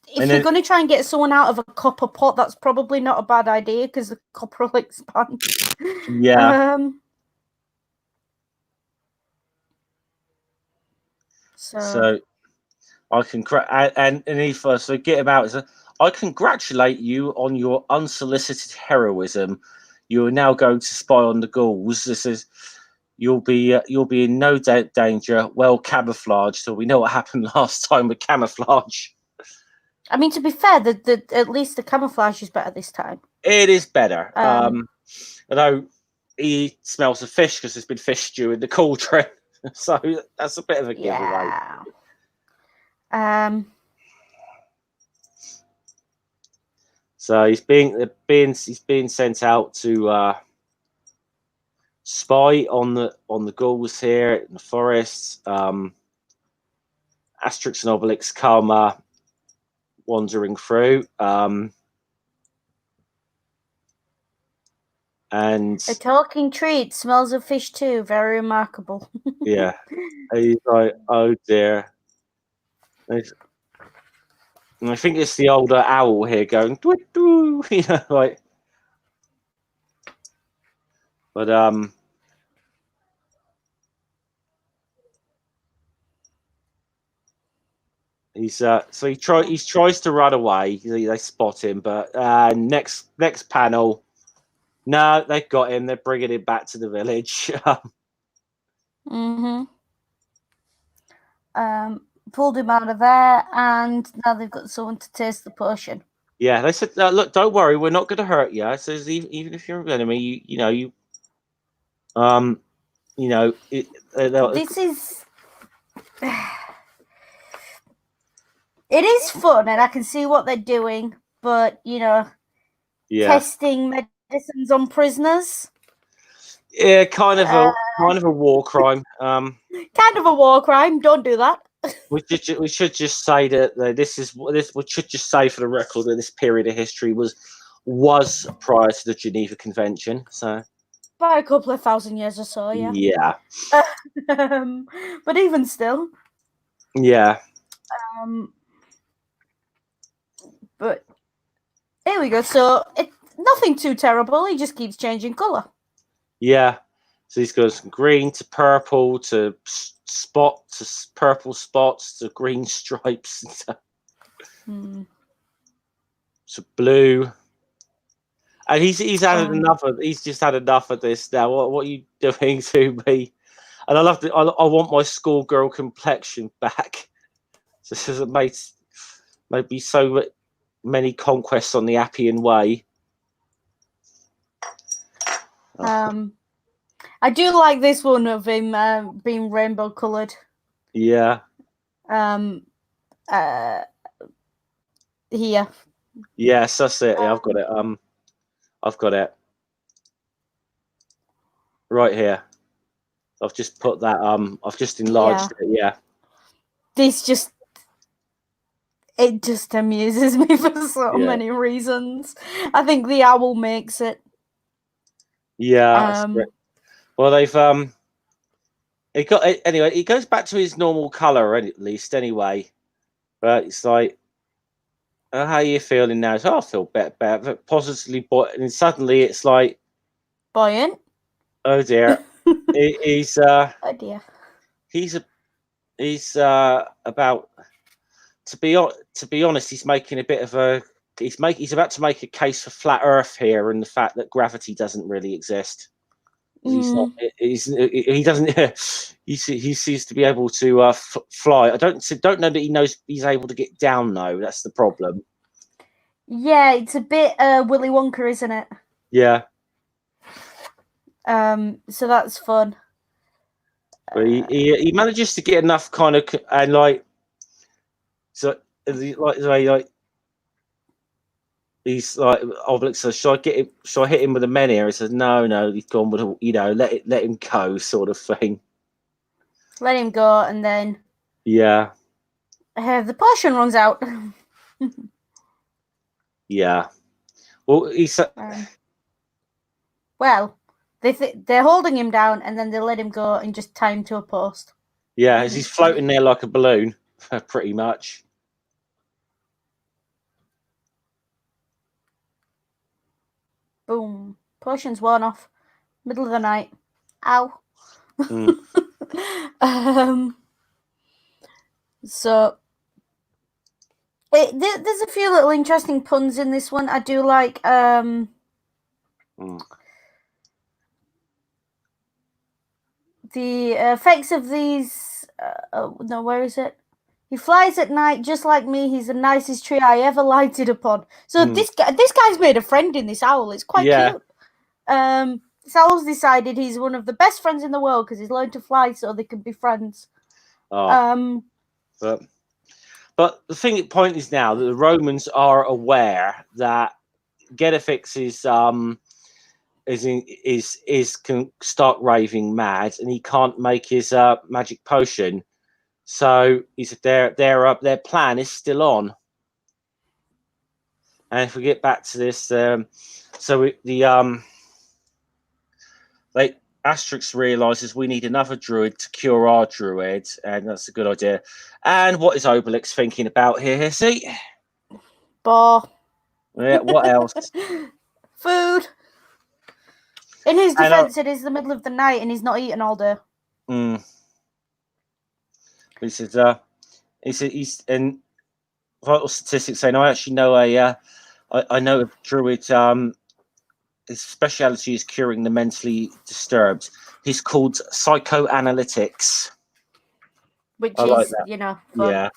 if you're going to try and get someone out of a copper pot, that's probably not a bad idea because the copper will expand. Yeah. So I can and he first so get him out. So I congratulate you on your unsolicited heroism. You are now going to spy on the ghouls. This is you'll be in no danger, well camouflaged. So we know what happened last time with camouflage. I mean, to be fair, at least the camouflage is better this time. It is better. Although he smells of fish because there's been fish stew in the cauldron, so that's a bit of a giveaway. So he's being sent out to spy on the ghouls here in the forest. Asterix and Obelix come wandering through, and a talking tree. It smells of fish too. Very remarkable. Yeah, he's like, oh dear. And I think it's the older owl here going, doo, doo, like. But he's so he tries to run away. They spot him, but next panel, no, they've got him. They're bringing him back to the village. Pulled him out of there, and now they've got someone to taste the potion. Yeah, they said, look, don't worry, we're not going to hurt you. It says even if you're an enemy, this is. It is fun, and I can see what they're doing, but testing medicines on prisoners. Yeah, kind of a war crime. Kind of a war crime. Don't do that. We should just say that we should just say for the record that this period of history was prior to the Geneva Convention. So by a couple of thousand years or so, yeah. Yeah. But even still. Yeah. But here we go. So nothing too terrible. He just keeps changing colour. Yeah. So he's goes from green to purple to purple spots to green stripes to blue. And he's had enough of. He's just had enough of this now. What are you doing to me? And I love it. I want my schoolgirl complexion back. This has made maybe so many conquests on the Appian Way. I do like this one of him being rainbow coloured. Yeah. Here. Yes, that's it. Yeah, I've got it. I've got it right here. I've just put that. I've just enlarged it. Yeah. This just amuses me for so many reasons. I think the owl makes it. Yeah. Well, they've it got anyway. It goes back to his normal color at least. Anyway, but it's like, how are you feeling now? So I feel better, positively, and suddenly it's like buoyant. Oh dear, he's oh dear. He's about to be honest. He's making a bit of a. He's about to make a case for flat Earth here, and the fact that gravity doesn't really exist. He's not. He doesn't. He seems to be able to fly. I don't know that he knows he's able to get down though. That's the problem. Yeah, it's a bit Willy Wonka, isn't it? Yeah. So that's fun. But he manages to get enough kind of and like so like he's like Obelix says, should I hit him with a menhir? He says, no, he's gone with let him go sort of thing. Let him go, and then the potion runs out. Yeah. Well, they're holding him down, and then they let him go and just tie him to a post. Yeah, as he's floating there like a balloon, pretty much. Boom. Potion's worn off. Middle of the night. Ow. So there's a few little interesting puns in this one. I do like the effects of these. No, where is it? He flies at night just like me. He's the nicest tree I ever lighted upon. So this guy's made a friend in this owl. It's quite cute. This owl's decided he's one of the best friends in the world because he's learned to fly so they can be friends. But the point is now that the Romans are aware that Getafix can start raving mad, and he can't make his magic potion. So he said their plan is still on. And if we get back to this, Asterix realizes we need another druid to cure our druid, and that's a good idea. And what is Obelix thinking about here, Hissy? Bar. Yeah, what else? Food. In his defense, it is the middle of the night and he's not eaten all day. He says, he's and vital statistics saying, I actually know I know a druid. His speciality is curing the mentally disturbed. He's called psychoanalytics, which is like fun. Yeah,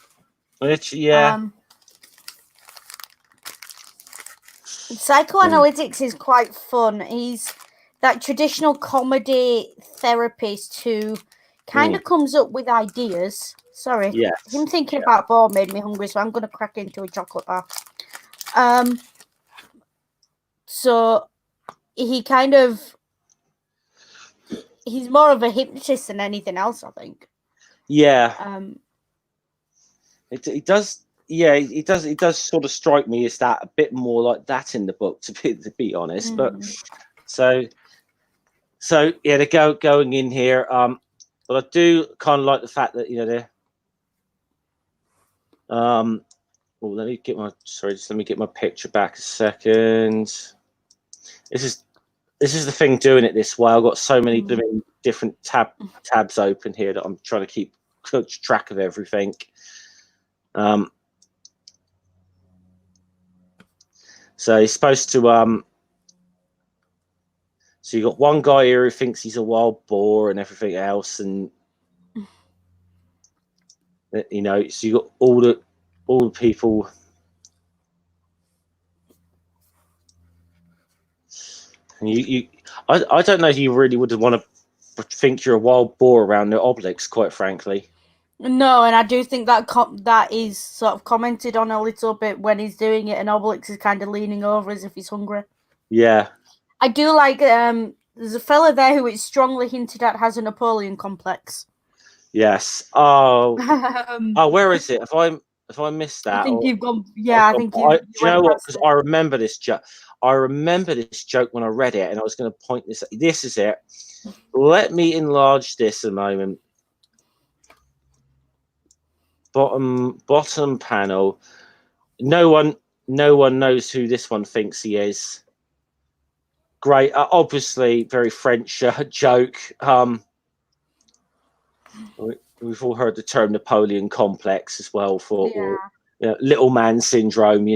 Psychoanalytics is quite fun. He's that traditional comedy therapist who kind of comes up with ideas. Sorry, him thinking about bar made me hungry, so I'm going to crack into a chocolate bar. So he's more of a hypnotist than anything else, I think. Yeah. It does. Yeah, it does sort of strike me as that a bit more like that in the book, to be honest. But so they're going in here. But I do kind of like the fact that they're. Let me get my picture back a second. This is the thing doing it this way. I've got so many different tabs open here that I'm trying to keep track of everything. So he's supposed to So you got one guy here who thinks he's a wild boar and everything else, and so you got all the people. And I don't know if you really would want to think you're a wild boar around the Obelix, quite frankly. No, and I do think that that is sort of commented on a little bit when he's doing it, and Obelix is kind of leaning over as if he's hungry. Yeah. I do like, there's a fella there who it's strongly hinted at has a Napoleon complex. Yes. Oh, where is it? If I missed that, I think you've gone. Yeah, I think you. Do you know what? Because I remember this joke. I remember this joke when I read it, and I was going to point this. This is it. Let me enlarge this a moment. Bottom panel. No one knows who this one thinks he is. Great, obviously very French joke. We've all heard the term Napoleon complex as well for little man syndrome,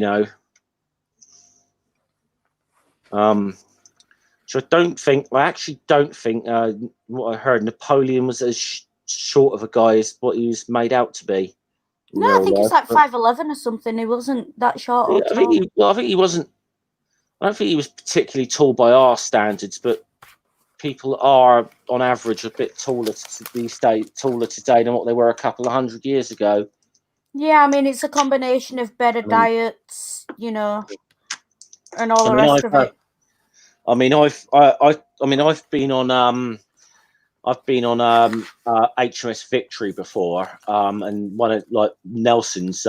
So I actually don't think what I heard, Napoleon was as short of a guy as what he was made out to be. No, I think he's like 5'11" or something. He wasn't that short. I think he wasn't. I don't think he was particularly tall by our standards, but people are, on average, a bit taller today than what they were a couple of 100 years ago. Yeah, I mean, it's a combination of better diets, and all the rest of it. I mean, I've been on HMS Victory before, and one of Nelson's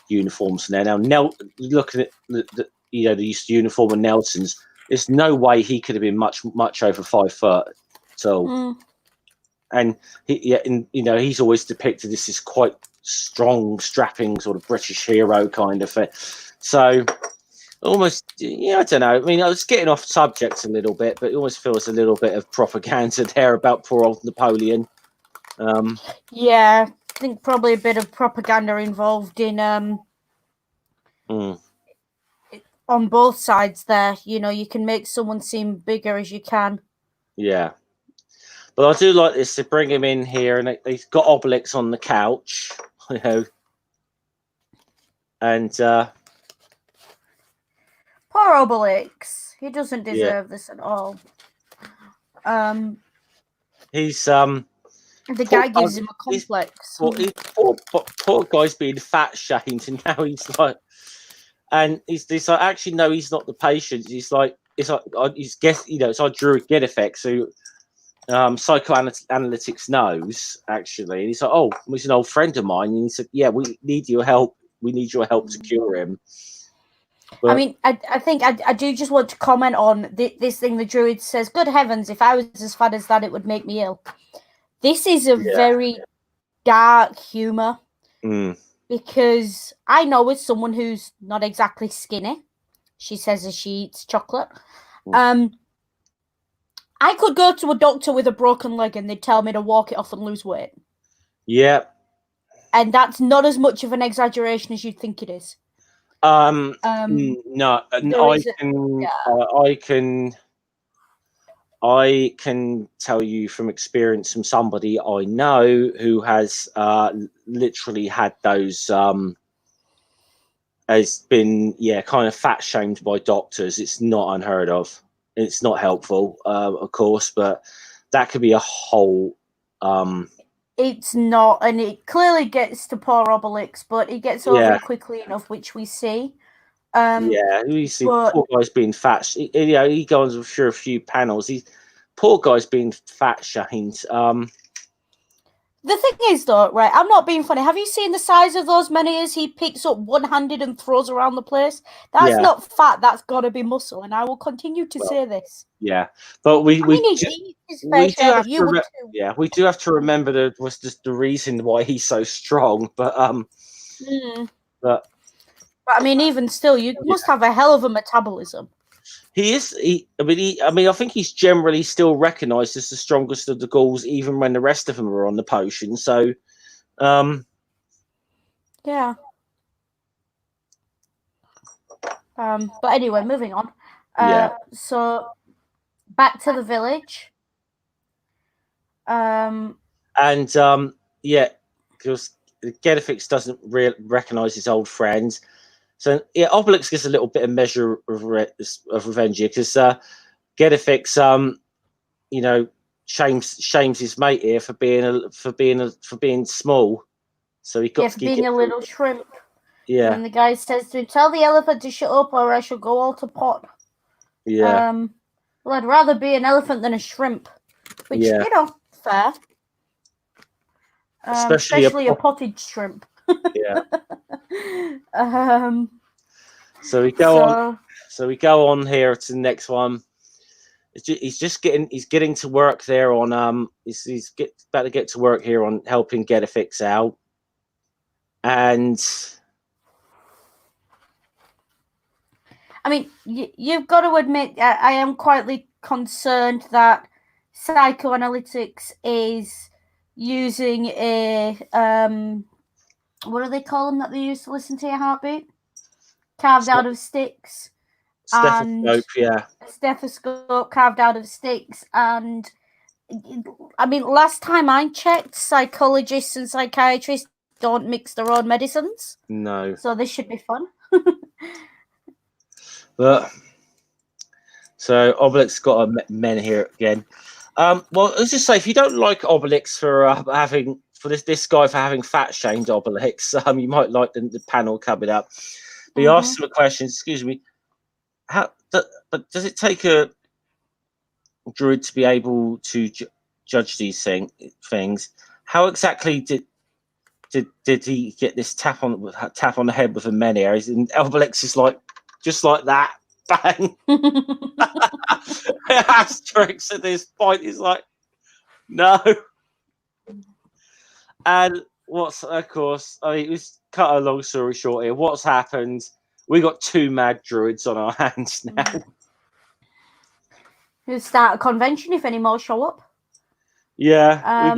uniforms there. Now, looking at the uniform of Nelson's, there's no way he could have been much over 5 foot at all. And he's always depicted this as quite strong, strapping sort of British hero kind of thing. So almost, I don't know. I mean, I was getting off subject a little bit, but it almost feels a little bit of propaganda there about poor old Napoleon. Yeah, I think probably a bit of propaganda involved in on both sides there. You can make someone seem bigger as you can. Yeah. But I do like this. They bring him in here, and they've got Obelix on the couch, and poor Obelix. He doesn't deserve this at all. He's the guy gives him a complex. Poor guy's being fat shamed, and now he's like, and he's like, actually, no, he's not the patient. He's like it's like Druid Get effects who psychoanalytics knows actually. And he's like, oh, he's an old friend of mine, and he said, yeah, we need your help. We need your help to cure him. But, I mean, I think I do just want to comment on this thing. The Druid says, good heavens, if I was as fat as that, it would make me ill. This is a very dark humor because I know as someone who's not exactly skinny, she says as she eats chocolate, I could go to a doctor with a broken leg and they'd tell me to walk it off and lose weight. Yeah. And that's not as much of an exaggeration as you'd think it is. No, I can tell you from experience from somebody I know who has literally had those has been kind of fat shamed by doctors. It's not unheard of. It's not helpful, of course, but that could be a whole. It's not, and it clearly gets to poor Obelix, but it gets over it quickly enough, which we see. We see poor guys being fat. He goes through a few panels. Poor guy's being fat shamed. The thing is, though, right? I'm not being funny. Have you seen the size of those menhirs he picks up one-handed and throws around the place? That's not fat. That's got to be muscle, and I will continue to say this. Yeah, but we do have to remember that was just the reason why he's so strong. But but I mean, even still, you must have a hell of a metabolism. He is. I mean, I think he's generally still recognised as the strongest of the Gauls, even when the rest of them are on the potion. So, yeah. But anyway, moving on. So back to the village. And yeah, because Gedifix doesn't recognize his old friends. So yeah, Obelix gets a little bit of measure of revenge here because Gedifix, you know, shames his mate here for being small. So he got for being a little shrimp. Yeah. And then the guy says to him, "Tell the elephant to shut up, or I shall go all to pot." Yeah. Well, I'd rather be an elephant than a shrimp, which you know, fair. Especially a potted shrimp. Yeah. So we go on here to the next one. He's getting to work there on he's about to get to work here on helping Gedifix out, and I mean, you've got to admit, I am quietly concerned that psychoanalytics is using a what do they call them that they use to listen to your heartbeat? Carved out of sticks. Stethoscope, a stethoscope carved out of sticks. And I mean, last time I checked, psychologists and psychiatrists don't mix their own medicines. No. So this should be fun. But so Obelix got a men here again. Well, let's just say if you don't like Obelix for this guy for having fat shamed Obelix, you might like the panel coming up. But you asked him a question. Excuse me. But does it take a druid to be able to judge these things? How exactly did he get this tap on the head with a menhir? And Obelix is like just like that, bang. Asterix at this point is like, no. And of course, I mean, it was cut a long story short here. What's happened? We got 2 mad druids on our hands now. We'll start a convention if any more show up. Yeah.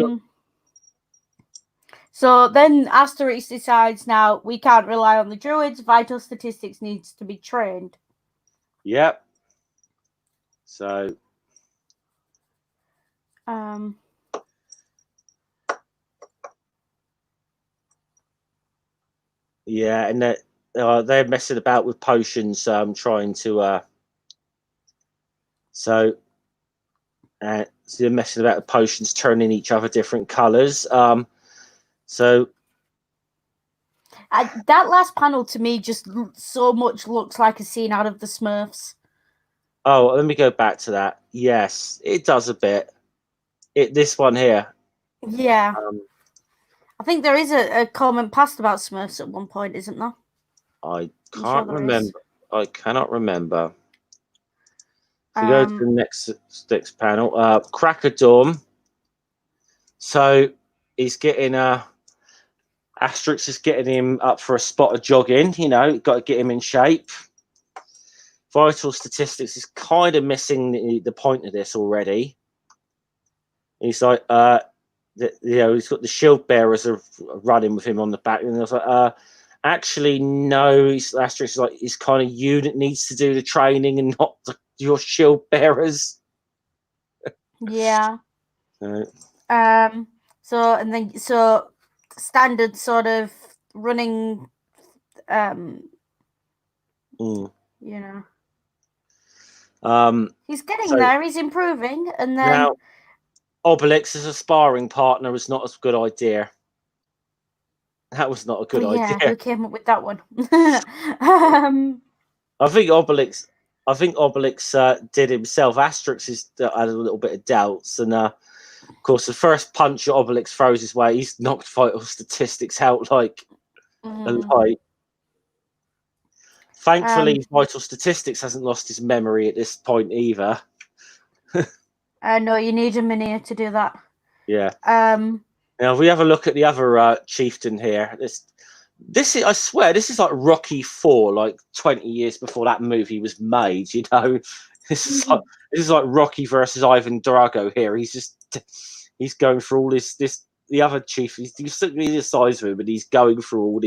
So then Asterix decides now we can't rely on the druids. Vital statistics needs to be trained. Yep. So. Yeah, and they're messing about with potions, trying to. So they're messing about with potions, turning each other different colours. So. That last panel to me just so much looks like a scene out of the Smurfs. Oh, let me go back to that. Yes, it does a bit. This one here. Yeah. I think there is a comment passed about Smurfs at one point, isn't there? I can't remember. I cannot remember. So go to the next panel. Cracker Dorm. So he's getting Asterix is getting him up for a spot of jogging. You know, got to get him in shape. Vital statistics is kind of missing the point of this already. He's like, he's got the shield bearers are running with him on the back, and I was like, actually, no. Asterix is like, it's kind of you that needs to do the training and not your shield bearers. Yeah. So standard sort of running. You know. He's getting there. He's improving, and then now Obelix as a sparring partner was not a good idea. That was not a good idea. Who came up with that one? I think Obelix did himself. Asterix had a little bit of doubts, and of course, the first punch Obelix throws his way, he's knocked vital statistics out like a light. Thankfully, vital statistics hasn't lost his memory at this point either. No, you need a miniature to do that. Yeah. Now, if we have a look at the other chieftain here, this is, I swear, this is like Rocky IV, like 20 years before that movie was made. You know, this is like Rocky versus Ivan Drago here. He's going through all this. The other chief, he's the size of him, but he's going through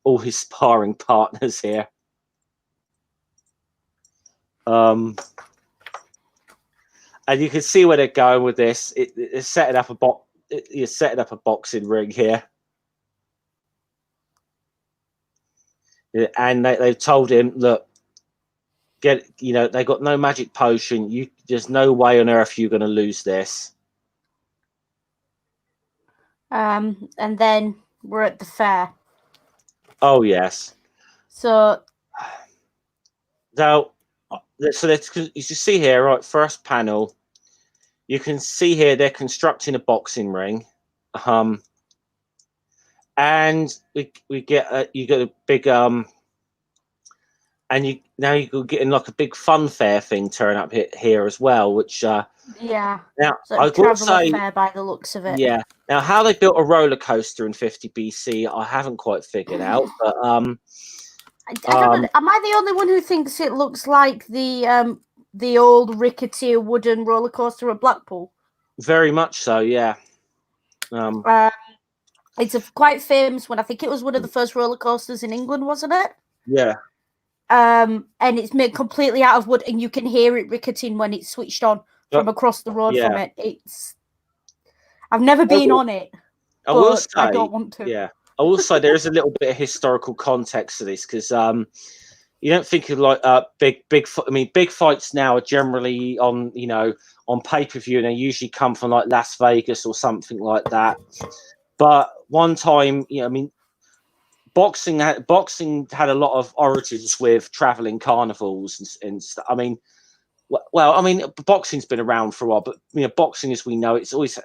all his sparring partners here. and you can see where they're going with this. It's setting up you're setting up a boxing ring here. And they've told him, look, they got no magic potion. There's no way on earth you're going to lose this. And then we're at the fair. Oh yes. So now, you see here, right? First panel, you can see here they're constructing a boxing ring, and we get you get a big and you're getting like a big fun fair thing turn up here as well, which yeah. Now So I will say, fair by the looks of it. yeah. Now how they built a roller coaster in 50 BC, I haven't quite figured out, but I don't know. Am I the only one who thinks it looks like the old rickety wooden roller coaster at Blackpool? Very much so, yeah. It's a quite famous one. I think it was one of the first roller coasters in England, wasn't it? Yeah. And it's made completely out of wood, and you can hear it ricketing when it's switched on from across the road from it. I've never been on it. I will say, I don't want to. Yeah. I will say there is a little bit of historical context to this, because you don't think of like big fights now are generally on pay-per-view, and they usually come from like Las Vegas or something like that. But one time, boxing had a lot of origins with traveling carnivals and stuff. Boxing's been around for a while, but boxing as we know, it's always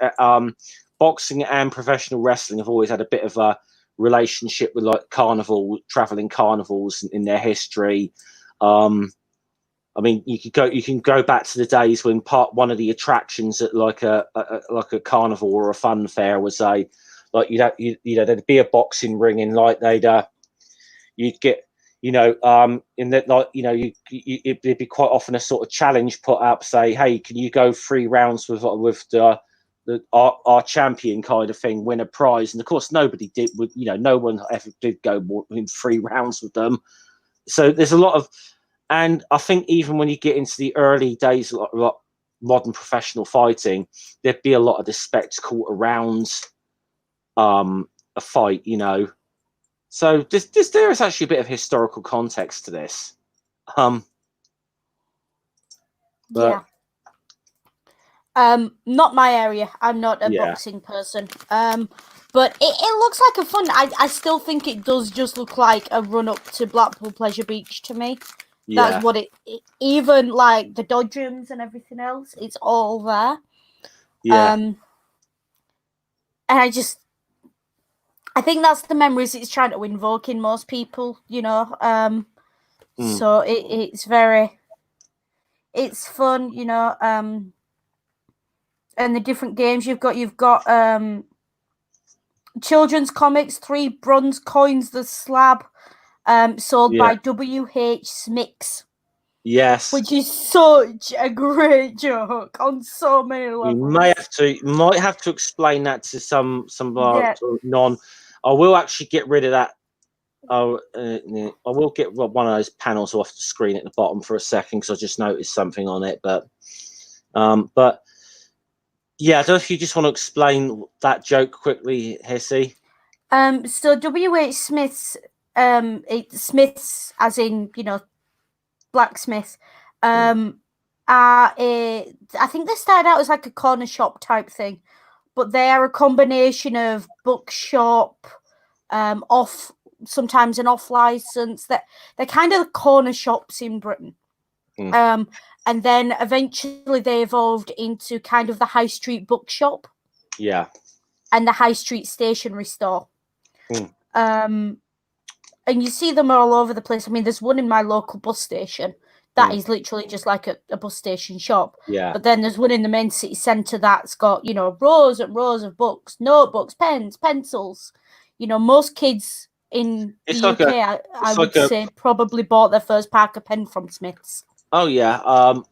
boxing and professional wrestling have always had a bit of a relationship with like traveling carnivals in their history. You can go back to the days when one of the attractions at like a carnival or a fun fair was there'd be a boxing ring, and like you'd get in that, like, it'd be quite often a sort of challenge put up, say, hey, can you go 3 rounds with our champion kind of thing, win a prize. And of course nobody did, no one ever did go more in 3 rounds with them. So there's a lot of, and I think even when you get into the early days of like modern professional fighting, there'd be a lot of this spectacle around a fight, so there is actually a bit of historical context to this. Not my area. I'm not a boxing person. But it looks like a fun. I still think it does just look like a run up to Blackpool Pleasure Beach to me. Yeah. That's what it even like the dodgems and everything else. It's all there. Yeah. And I think that's the memories it's trying to invoke in most people, So it's fun, and the different games you've got children's comics, 3 bronze coins, the slab, sold by W.H. Smiths. Yes, which is such a great joke on so many levels. You might have to explain that to some non. I will actually get rid of that. I will get one of those panels off the screen at the bottom for a second, because I just noticed something on it. But yeah, I don't know if you just want to explain that joke quickly, Hissy. So W.H. Smiths, Smiths as in blacksmith, I think they started out as like a corner shop type thing, but they are a combination of bookshop, sometimes an off license. They're kind of the corner shops in Britain. And then eventually they evolved into kind of the high street bookshop. Yeah. And the high street stationery store. And you see them all over the place. I mean, there's one in my local bus station that is literally just like a bus station shop. Yeah. But then there's one in the main city centre that's got, rows and rows of books, notebooks, pens, pencils. Most kids in the UK, I would say, probably bought their first Parker pen from Smiths. Oh yeah. Well,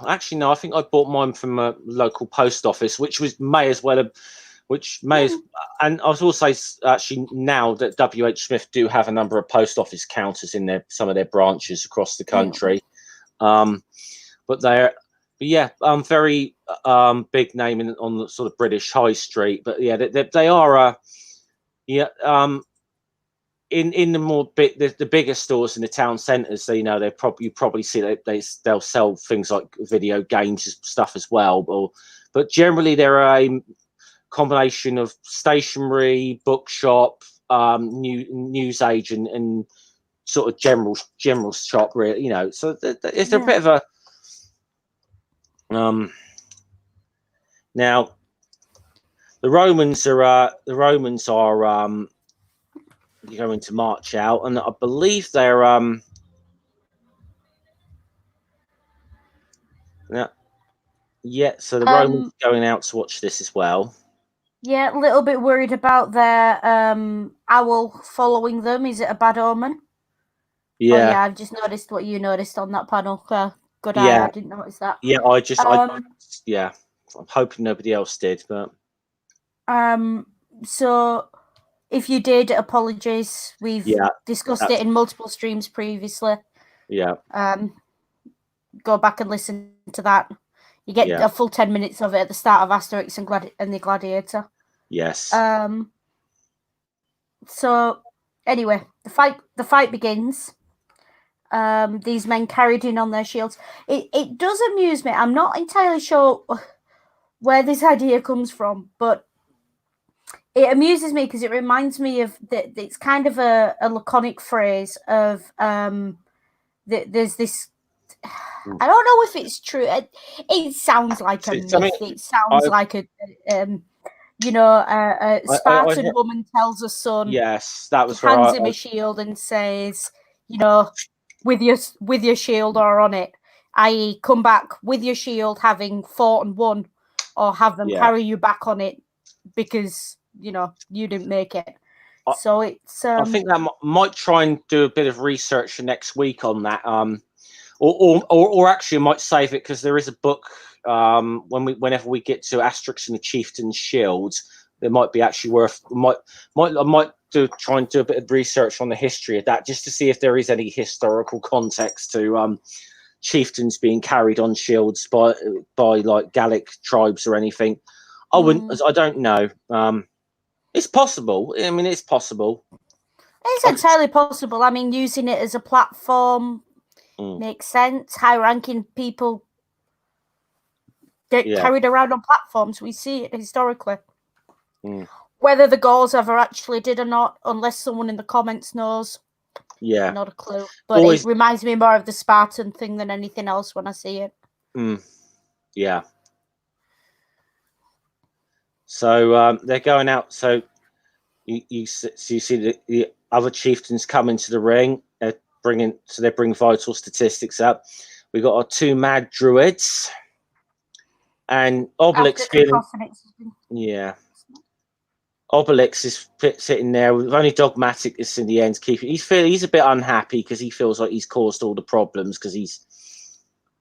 actually, no. I think I bought mine from a local post office, which may as well have. And I was also actually, now that W.H. Smith do have a number of post office counters in some of their branches across the country, but but yeah, very big name on the sort of British high street. But yeah, they are yeah in the more big the bigger stores in the town centres. So, you know, you probably see they'll sell things like video games stuff as well. But generally they're a combination of stationery, bookshop, news agent, and sort of general shop, really. You know, so it's a bit of a now the Romans are going to march out, and I believe they're so the Romans are going out to watch this as well. Yeah, a little bit worried about their owl following them. Is it a bad omen? Yeah. Oh, yeah, I've just noticed what you noticed on that panel. Good eye, I didn't notice that. Yeah, yeah, I'm hoping nobody else did, but so if you did, apologies. We've discussed it in multiple streams previously. Yeah. Go back and listen to that. You get a full 10 minutes of it at the start of Asterix and the Gladiator. Yes. So anyway, the fight begins. These men carried in on their shields. It does amuse me. I'm not entirely sure where this idea comes from, but it amuses me because it reminds me of it's kind of a laconic phrase of there's this. I don't know if it's true. It sounds like a myth. It sounds like a Spartan woman tells a son. Yes, that was hands him a shield and says, with your shield or on it, i.e., come back with your shield having fought and won, or have them carry you back on it because you didn't make it. So it's. I think that might try and do a bit of research for next week on that. Or actually, I might save it because there is a book. Whenever we get to Asterix and the Chieftain's Shields, there might be actually worth. I might try and do a bit of research on the history of that, just to see if there is any historical context to chieftains being carried on shields by like Gallic tribes or anything. I don't know. It's possible. I mean, it's possible. It's entirely possible. I mean, using it as a platform makes sense. High-ranking people get carried around on platforms. We see it historically. Whether the Gauls ever actually did or not, unless someone in the comments knows. Yeah. Not a clue. But it reminds me more of the Spartan thing than anything else when I see it. Yeah. So they're going out. So you see the other chieftains come into the ring. They bring vital statistics up. We got our two mad druids, and Obelix feeling. Obelix is sitting there with only Dogmaticus in the end. He's a bit unhappy because he feels like he's caused all the problems because he's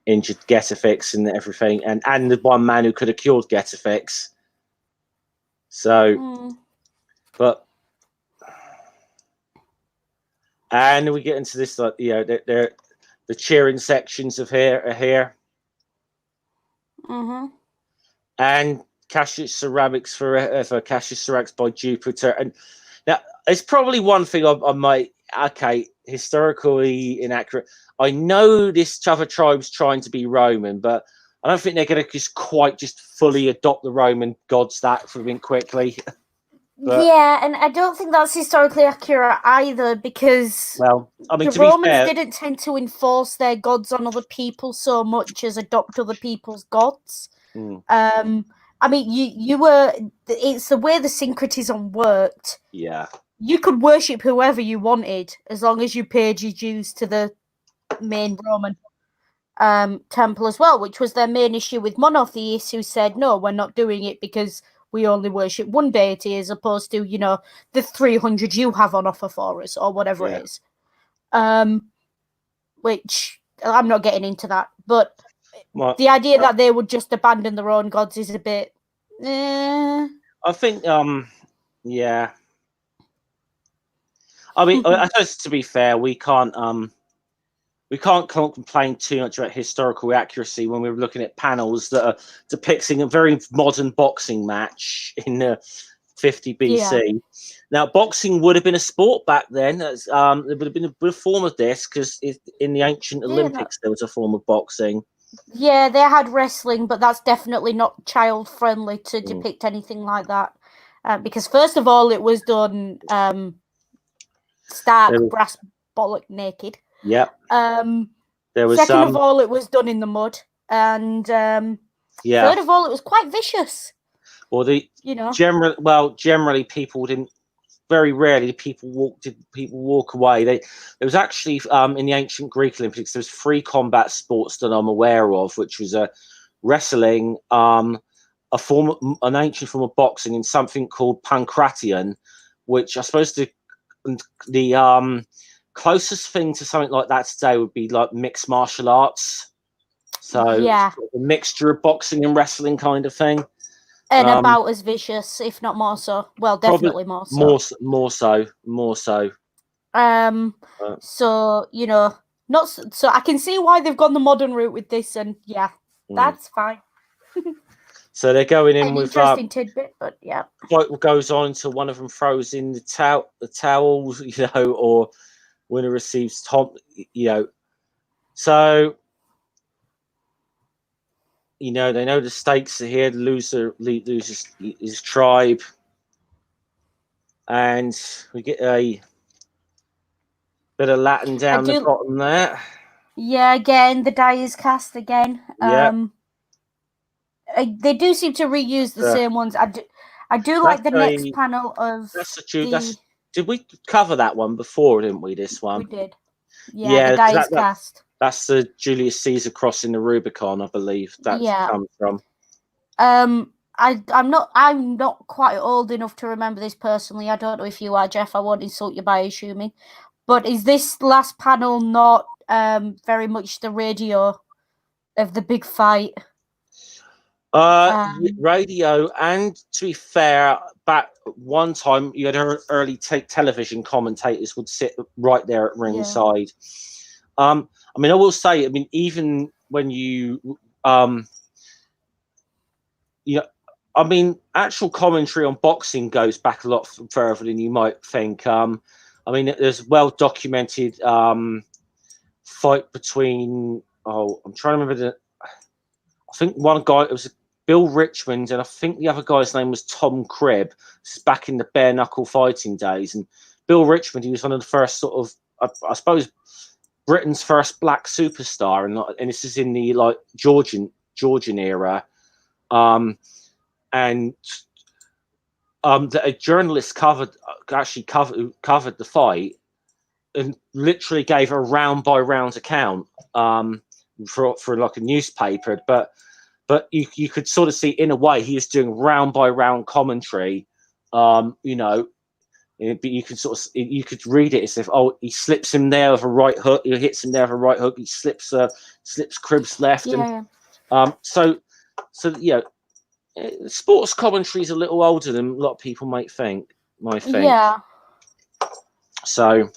injured Getafix and everything, and the one man who could have cured Getafix. So, and we get into this, like, the cheering sections are here. And Cassius Ceramics forever, Cassius Ceramics by Jupiter. And now, it's probably one thing I might, historically inaccurate. I know this other tribe's trying to be Roman, but I don't think they're going to just fully adopt the Roman gods that quickly. Yeah, and I don't think that's historically accurate either, because the Romans didn't tend to enforce their gods on other people so much as adopt other people's gods. I mean, it's the way the syncretism worked. Yeah. You could worship whoever you wanted as long as you paid your dues to the main Roman temple as well, which was their main issue with monotheists who said, no, we're not doing it because we only worship one deity as opposed to, the 300 you have on offer for us or whatever it is. Which I'm not getting into that, but the idea that they would just abandon their own gods is a bit. I think, yeah. I mean, I suppose to be fair, we can't. we can't complain too much about historical accuracy when we're looking at panels that are depicting a very modern boxing match in 50 BC. Yeah. Now, boxing would have been a sport back then. There would have been a form of this because in the ancient Olympics there was a form of boxing. Yeah, they had wrestling, but that's definitely not child friendly to depict anything like that. Because first of all, it was done stark brass bollock naked. Yep. There was second of all, it was done in the mud, and third of all, it was quite vicious. Well, generally people didn't. Very rarely people walk away. There was actually in the ancient Greek Olympics there was 3 combat sports that I'm aware of, which was wrestling, an ancient form of boxing, and something called pancration, which I suppose the closest thing to something like that today would be like mixed martial arts. So a mixture of boxing and wrestling kind of thing. And about as vicious, if not more so. Well, definitely more so. More so. So not so. I can see why they've gone the modern route with this, and that's fine. So they're going in with interesting tidbit, but yeah. What goes on until one of them throws in the towels, or winner receives top, So. They know the stakes are here. The loser loses his tribe, and we get a bit of Latin down the bottom there. Yeah, again, the die is cast again. They do seem to reuse the same ones. I do like the next panel of. Did we cover that one before? Didn't we? This one we did. Yeah, the die is cast. That's the Julius Caesar crossing the Rubicon, I believe. That's come from. I'm not quite old enough to remember this personally. I don't know if you are, Jeff. I won't insult you by assuming. But is this last panel not very much the radio of the big fight? Radio, and to be fair, back one time you had early television commentators would sit right there at ringside. I will say, even when actual commentary on boxing goes back a lot further than you might think. There's well documented fight between. I'm trying to remember I think one guy, it was Bill Richmond, and I think the other guy's name was Tom Cribb. This is back in the bare knuckle fighting days, and Bill Richmond, he was one of the first sort of, I suppose, Britain's first black superstar, and this is in the Georgian era, and a journalist covered the fight and literally gave a round by round account for like a newspaper, but you could sort of see in a way he was doing round by round commentary, but you could read it as if he slips him there with a right hook, he hits him there with a right hook, he slips Cribb's left, sports commentary is a little older than a lot of people might think. Yeah. So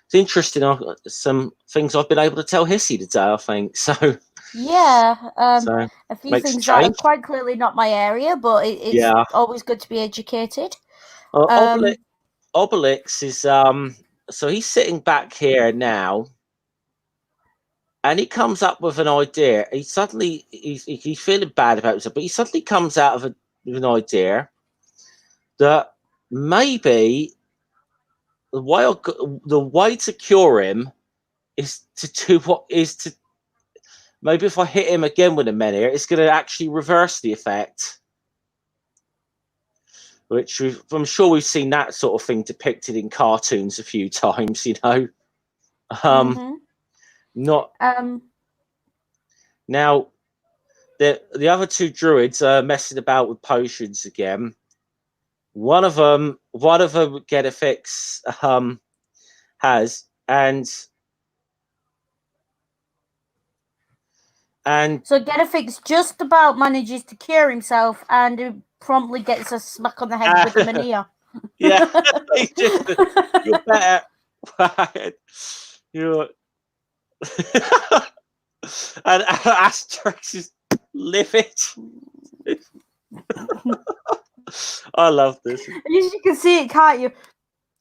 it's interesting. Some things I've been able to tell Hissy today, I think. So yeah, a few things that are quite clearly not my area, but it's always good to be educated. Obelix is so he's sitting back here now, and he comes up with an idea. He's feeling bad about himself, but he suddenly comes out with an idea that maybe the way to cure him is to maybe if I hit him again with a menhir, it's going to actually reverse the effect. Which I'm sure we've seen that sort of thing depicted in cartoons a few times, Now, the other 2 druids are messing about with potions again. One of them Getafix has, and so Getafix just about manages to cure himself and promptly gets a smack on the head with a menhir. Yeah, you're better. And Asterix is livid. I love this. You can see it, can't you?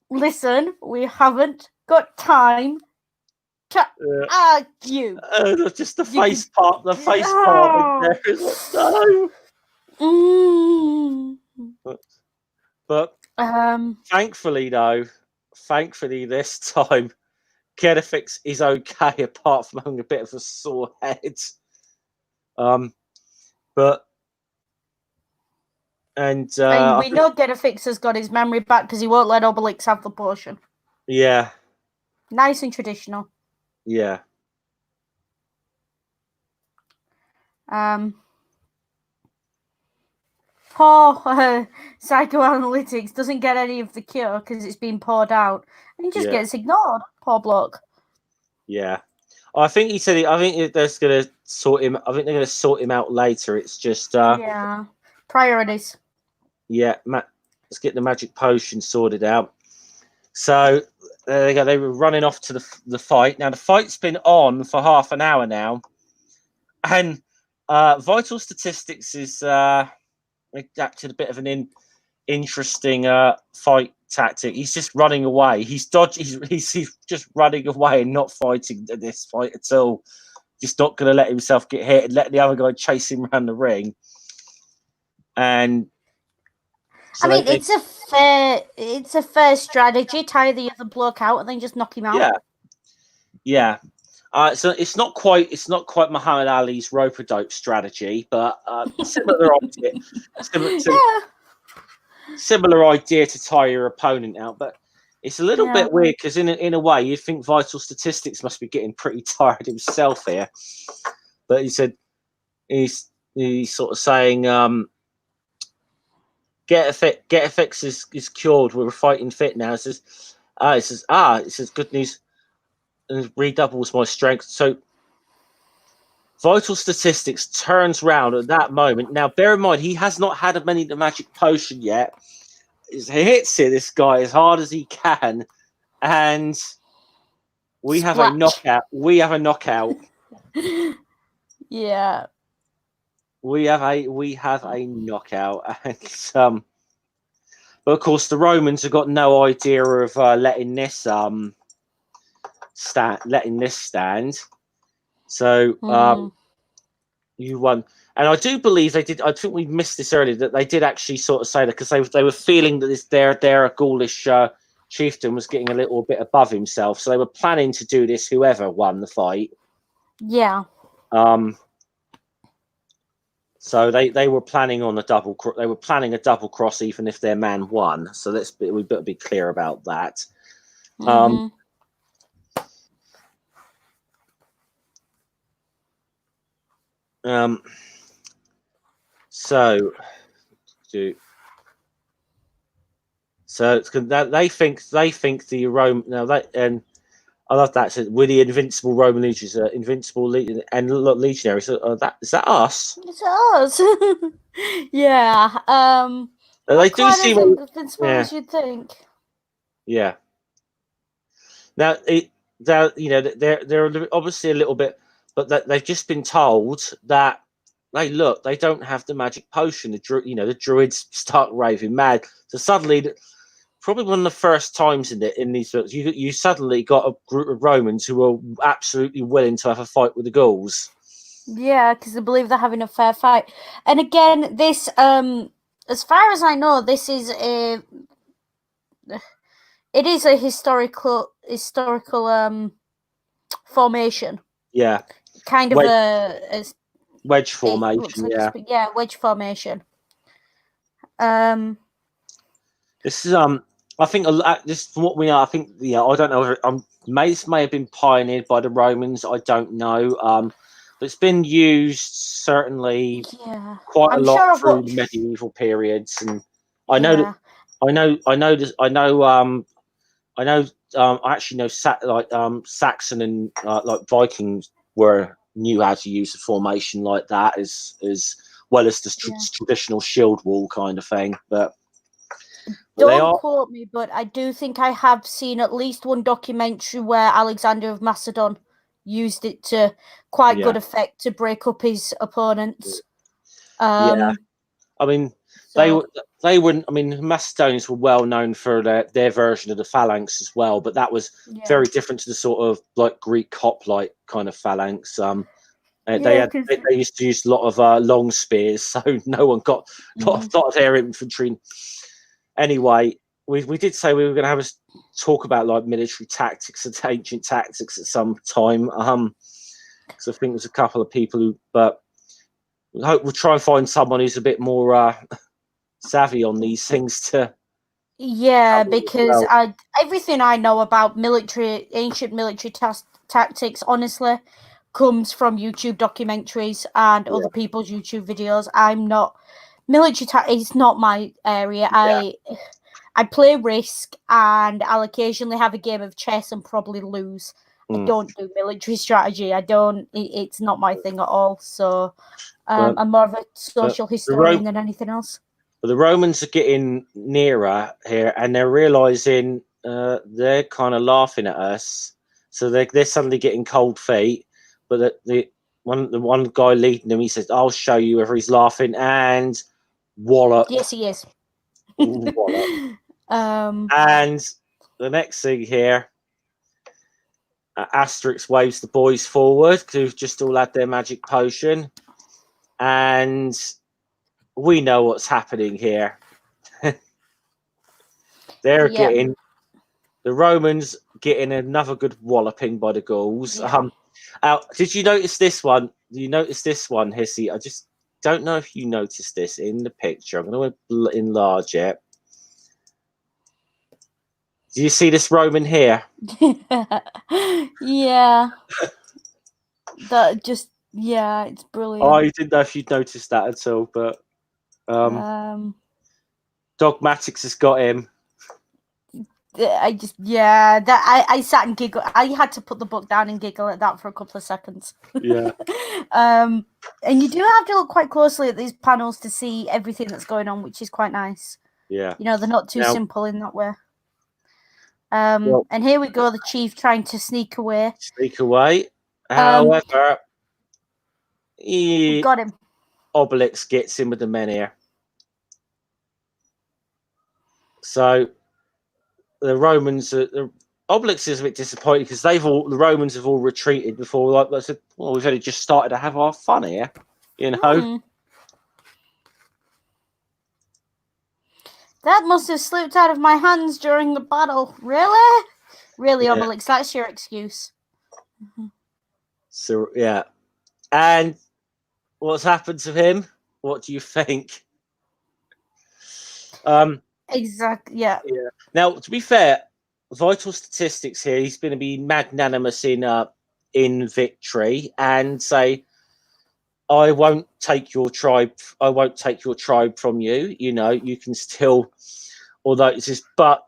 Listen, we haven't got time to argue. Just the face part. The face part in there is like, no. But thankfully this time, Kedifix is okay, apart from having a bit of a sore head. But and we know Kedifix has got his memory back because he won't let Obelix have the potion. Yeah. Nice and traditional. Yeah. Poor psychoanalytics doesn't get any of the cure because it's been poured out, and he just gets ignored. Poor bloke. Yeah, I think he said. I think they're going to sort him. I think they're going to sort him out later. It's just priorities. Yeah, let's get the magic potion sorted out. So there they go. They were running off to the fight. Now the fight's been on for half an hour now, and Vital Statistics is adapted a bit of an interesting fight tactic. He's just running away. He's just running away and not fighting this fight at all. Just not going to let himself get hit and let the other guy chase him around the ring. And so it's a fair strategy. Tire the other bloke out and then just knock him out. Yeah. So it's not quite Muhammad Ali's rope-a-dope strategy, but similar idea. Similar idea to tire your opponent out, but it's a little bit weird because in a way you think Vital Statistics must be getting pretty tired himself here. But he said he's sort of saying Get-Fix is cured. We're fighting fit now. It says good news. And redoubles my strength. So Vital Statistics turns round at that moment. Now, bear in mind, he has not had the magic potion yet. He hits this guy as hard as he can, and we have a knockout. We have a knockout. Yeah. We have a knockout, and but of course the Romans have got no idea of letting this stand. So you won. And I do believe they did. I think we missed this earlier, that they did actually sort of say that because they were feeling that their Gaulish chieftain was getting a little bit above himself, so they were planning to do this whoever won the fight. Yeah. So they were planning on a double. They were planning a double cross even if their man won. So we better be clear about that. So they think the Roman and I love that. So we're the invincible Roman legions, invincible and legionaries. So is that us? It's us. Yeah. They do seem invincible as you'd think. Yeah. Now they're obviously a little bit, but they've just been told that they don't have the magic potion. The druids start raving mad. So suddenly, probably one of the first times in these books, you suddenly got a group of Romans who are absolutely willing to have a fight with the Gauls. Yeah, because they believe they're having a fair fight. And again, this, as far as I know, this is a historical formation. Yeah. Kind of a wedge formation. Like wedge formation. This is I think this from what we know. I think I don't know. This may have been pioneered by the Romans. I don't know. But it's been used certainly quite a lot through the medieval periods, and I actually know Saxon and like Vikings knew how to use a formation like that as well as the traditional shield wall kind of thing. But don't quote me, but I do think I have seen at least one documentary where Alexander of Macedon used it to quite good effect to break up his opponents. I mean, So, they wouldn't. I mean, Macedonians were well known for their version of the phalanx as well, but that was very different to the sort of like Greek hoplite kind of phalanx. They used to use a lot of long spears, so no one got a lot of their infantry. Anyway, we did say we were going to have a talk about like military tactics and ancient tactics at some time. So I think there's a couple of people who, but we hope we'll try and find someone who's a bit more savvy on these things to. Yeah, because everything I know about ancient military tactics, honestly, comes from YouTube documentaries and other people's YouTube videos. I'm not military it's not my area. I play Risk, and I'll occasionally have a game of chess and probably lose. I don't do military strategy. It's not my thing at all. So I'm more of a social historian than anything else. But the Romans are getting nearer here, and they're realizing they're kind of laughing at us. So they're suddenly getting cold feet. But the one guy leading them, he says, "I'll show you," whether he's laughing, and wallop. Yes, he is. Wallop. And the next thing here, Asterix waves the boys forward because who've just all had their magic potion, and we know what's happening here. They're getting the Romans getting another good walloping by the Gauls. Did you notice this one? You notice this one, Hissy? I just don't know if you noticed this in the picture. I'm going to enlarge it. Do you see this Roman here? Yeah. It's brilliant. Oh, you didn't know if you'd noticed that at all, but Dogmatics has got him. I sat and giggled. I had to put the book down and giggle at that for a couple of seconds. Yeah. And you do have to look quite closely at these panels to see everything that's going on, which is quite nice. Yeah. You know, they're not too simple in that way. And here we go, the chief trying to sneak away. However, got him. Obelix gets in with the men here. So the Romans, Obelix is a bit disappointed because the Romans have all retreated before. Like I said, well, we've only just started to have our fun here, you know. That must have slipped out of my hands during the battle. Really? Really, Obelix, that's your excuse. So, yeah. And what's happened to him? What do you think? Exactly, yeah. Now, to be fair, vital statistics here, he's going to be magnanimous in victory and say, I won't take your tribe from you. You know, you can still, although it says, but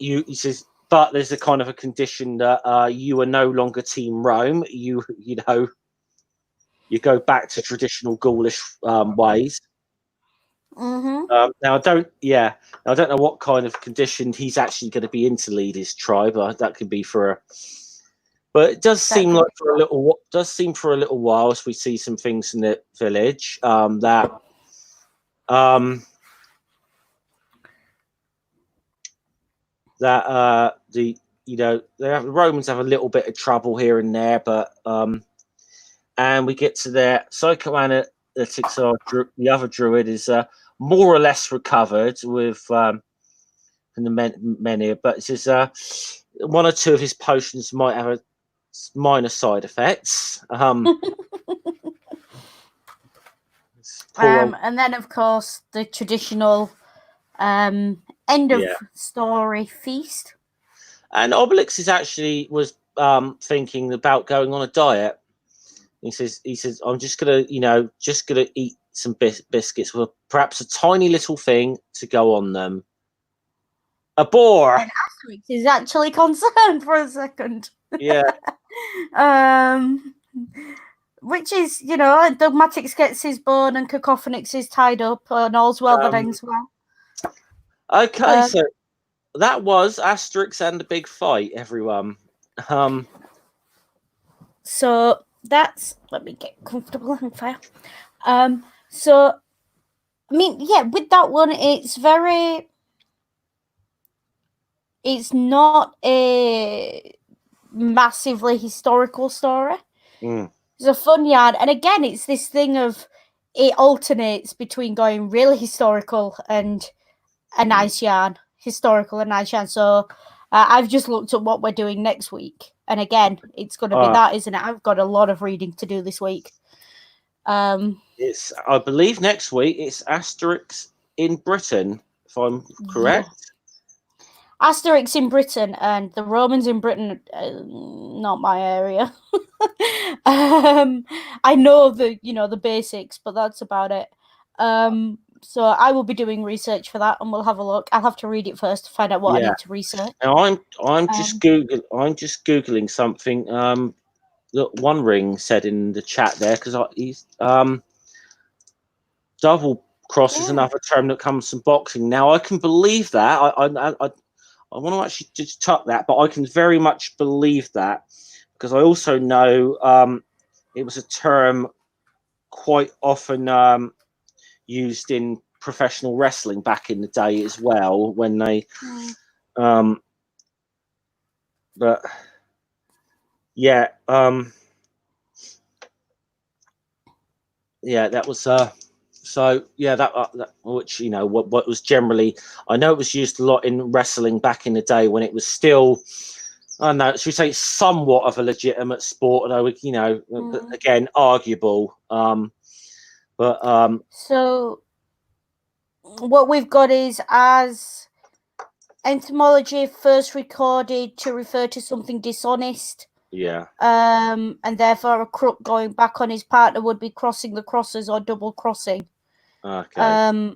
there's a kind of a condition that you are no longer Team Rome. You know, you go back to traditional Gaulish ways. Now I don't know what kind of condition he's actually going to be in to lead his tribe. That could be but it does seem like for a little while, as we see some things in the village, the Romans have a little bit of trouble here and there, but and we get to their psychoanalytics. The other druid is more or less recovered with from the men here, but it says one or two of his potions might have a minor side effects. And then, of course, the traditional end of story feast. And Obelix was thinking about going on a diet. He says, I'm just gonna eat some biscuits with perhaps a tiny little thing to go on them. A boar. And Asterix is actually concerned for a second. Yeah. Which is, Dogmatics gets his bone and Cacophonix is tied up and all's well that ends well. Okay, so that was Asterix and the Big Fight, everyone. So that's, let me get comfortable and fire. So I mean, yeah, with that one, it's not a massively historical story. It's a fun yarn, and again, it's this thing of it alternates between going really historical and a nice yarn, historical and nice yarn. So I've just looked at what we're doing next week, and again, it's going to be that, isn't it? I've got a lot of reading to do this week. It's, I believe, next week it's Asterix in Britain, if I'm correct. Yeah. Asterix in Britain and the Romans in Britain, not my area. I know the basics, but that's about it. So I will be doing research for that, and we'll have a look. I'll have to read it first to find out what I need to research. Now I'm just googling something. That One Ring said in the chat there, because he's double cross is another term that comes from boxing. Now I can believe that. I want to actually just tuck that, but I can very much believe that, because I also know it was a term quite often used in professional wrestling back in the day as well, when they but yeah, yeah, that was so yeah, that which, you know, what was generally, I know it was used a lot in wrestling back in the day when it was still, I don't know, should we say, somewhat of a legitimate sport, although, you know, again, arguable. So what we've got is, as etymology first recorded to refer to something dishonest. Yeah. And therefore a crook going back on his partner would be crossing the crosses or double crossing. Okay.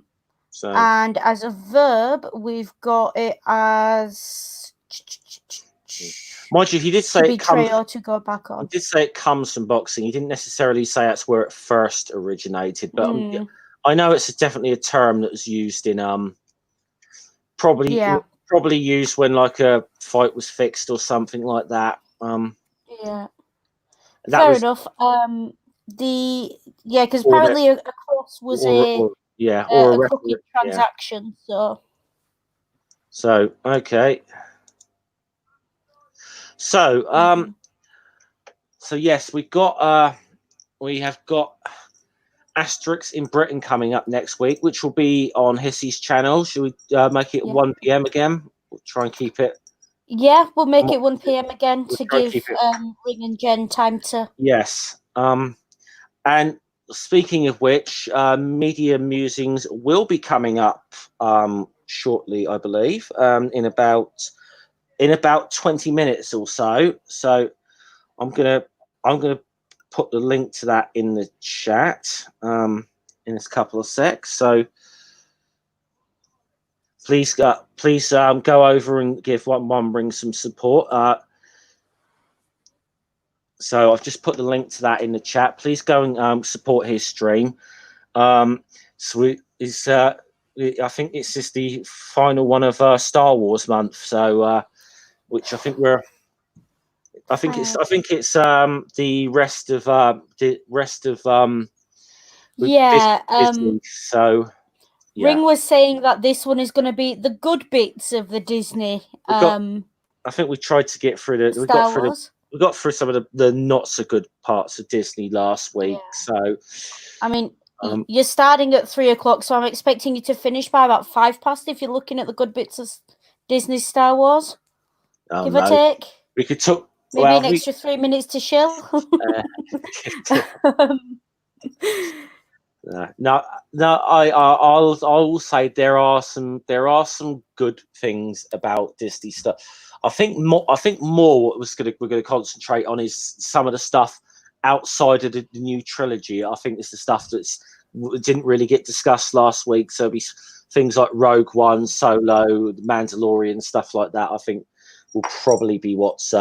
So, and as a verb, we've got it as, mind you, he did say to betray or to go back on. He did say it comes from boxing. He didn't necessarily say that's where it first originated, but I know it's definitely a term that was used in probably used when like a fight was fixed or something like that. Fair enough. Because apparently a cross was a crooked transaction. So okay. So so yes, we have got Asterix in Britain coming up next week, which will be on Hissy's channel. Should we make it 1 p.m. again? We'll try and keep it. Yeah, we'll make it 1 p.m. again to give Ring and Jen time to. Yes. And speaking of which, Media Musings will be coming up shortly, I believe, in about 20 minutes or so. So I'm gonna put the link to that in the chat in a couple of secs. So please go over and give One Ring some support. So I've just put the link to that in the chat. Please go and support his stream. I think it's just the final one of Star Wars month. So which I think it's the rest of Disney. So Ring was saying that this one is going to be the good bits of the Disney. I think we tried to get through we got through some of the not so good parts of Disney last week. So I mean, you're starting at 3:00, so I'm expecting you to finish by about 5 past if you're looking at the good bits of Disney Star Wars. Give or take. We could talk. Maybe an extra 3 minutes to chill. No. I will say there are some good things about Disney stuff. I think more what we're going to concentrate on is some of the stuff outside of the new trilogy. I think it's the stuff that didn't really get discussed last week. So it'll be things like Rogue One, Solo, The Mandalorian, stuff like that. I think will probably be what's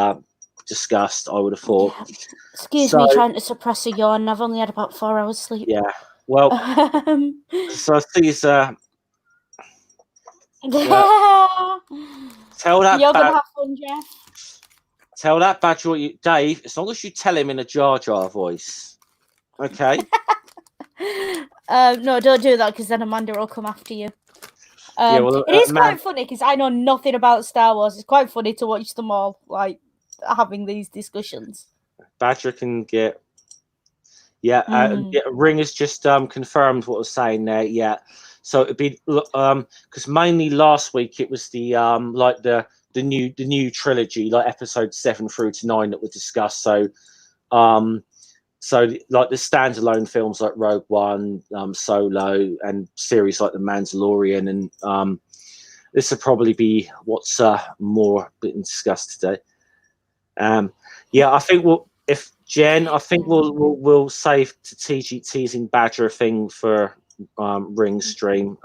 discussed, I would have thought. Yeah. Excuse me trying to suppress a yawn. I've only had about 4 hours sleep. Yeah. Well, so I see tell that you're gonna have fun, Jeff. Tell that badger what you, Dave. As long as you tell him in a Jar Jar voice, okay? No, don't do that because then Amanda will come after you. Yeah, well, it is quite funny because I know nothing about Star Wars. It's quite funny to watch them all like having these discussions. Badger can get. Yeah, Ring has just confirmed what I was saying there. Yeah, so it'd be because mainly last week it was the like the new trilogy, like episode 7 through to 9 that were discussed. So like the standalone films like Rogue One, Solo, and series like The Mandalorian, and this will probably be what's more being discussed today. Yeah, I think if Jen, I think we'll save to teasing Badger a thing for Ring stream.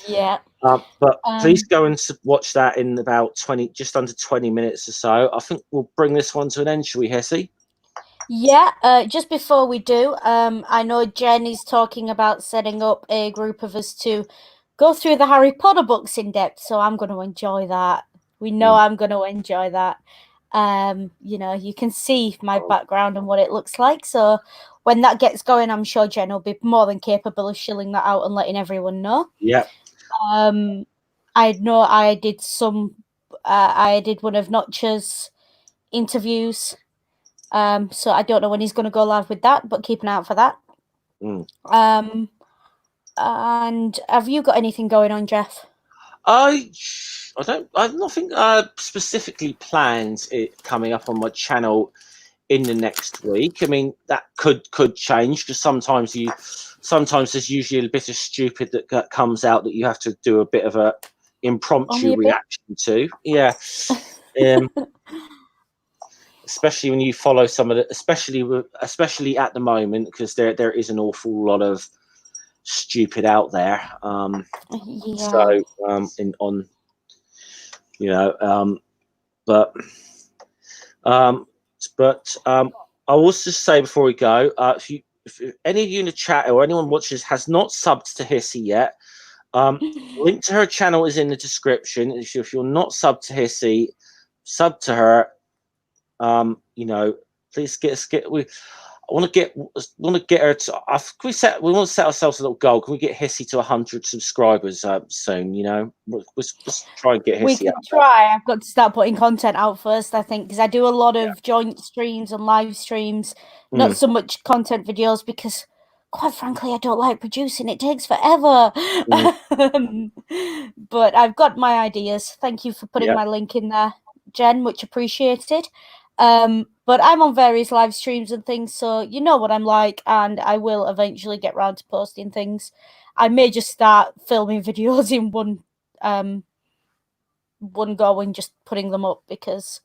Yeah. But please go and watch that in about just under 20 minutes or so. I think we'll bring this one to an end, shall we, Hissy? Yeah, just before we do, I know Jen is talking about setting up a group of us to go through the Harry Potter books in depth, so I'm going to enjoy that. We know I'm going to enjoy that. You can see my background and what it looks like, so when that gets going, I'm sure Jen will be more than capable of shilling that out and letting everyone know. Yeah. I know I did I did one of Notch's interviews. So I don't know when he's going to go live with that, but keep an eye out for that. And have you got anything going on, Jeff? I've nothing specifically planned it coming up on my channel in the next week. I mean, that could change because sometimes there's usually a bit of stupid that comes out that you have to do a bit of a impromptu reaction to. Yeah. Especially when you follow some of the, especially at the moment, because there is an awful lot of stupid out there. So but I will just say before we go, if any of you in the chat or anyone watches has not subbed to Hissy yet, link to her channel is in the description. If you're not subbed to Hissy, sub to her. Please I want to get her to. We want to set ourselves a little goal. Can we get Hissy to 100 subscribers soon? Let's try and get Hissy. We can try. I've got to start putting content out first, I think, because I do a lot of joint streams and live streams, not so much content videos, because quite frankly, I don't like producing. It takes forever. But I've got my ideas. Thank you for putting my link in there, Jen. Much appreciated. But I'm on various live streams and things, so you know what I'm like, and I will eventually get round to posting things. I may just start filming videos in one go and just putting them up because,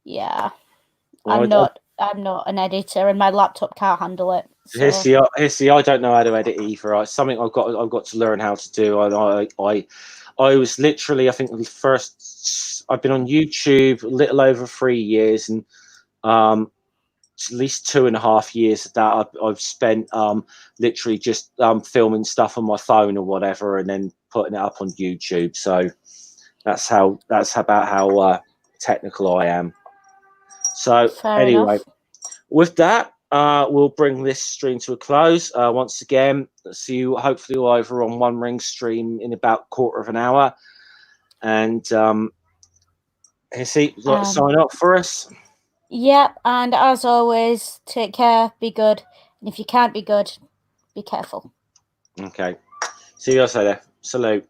I'm not an editor and my laptop can't handle it. So. Hissy, I don't know how to edit either. It's something I've got to learn how to do. I was literally, I think I've been on YouTube a little over 3 years, and at least 2.5 years of that I've spent literally just filming stuff on my phone or whatever, and then putting it up on YouTube. So that's about how technical I am. So Fair enough. With that, we'll bring this stream to a close. Once again, see you hopefully over on One Ring stream in about a quarter of an hour. And Hissy, you like to sign off for us? Yep, and as always, take care, be good, and if you can't be good, be careful. Okay. See you guys later. Salute.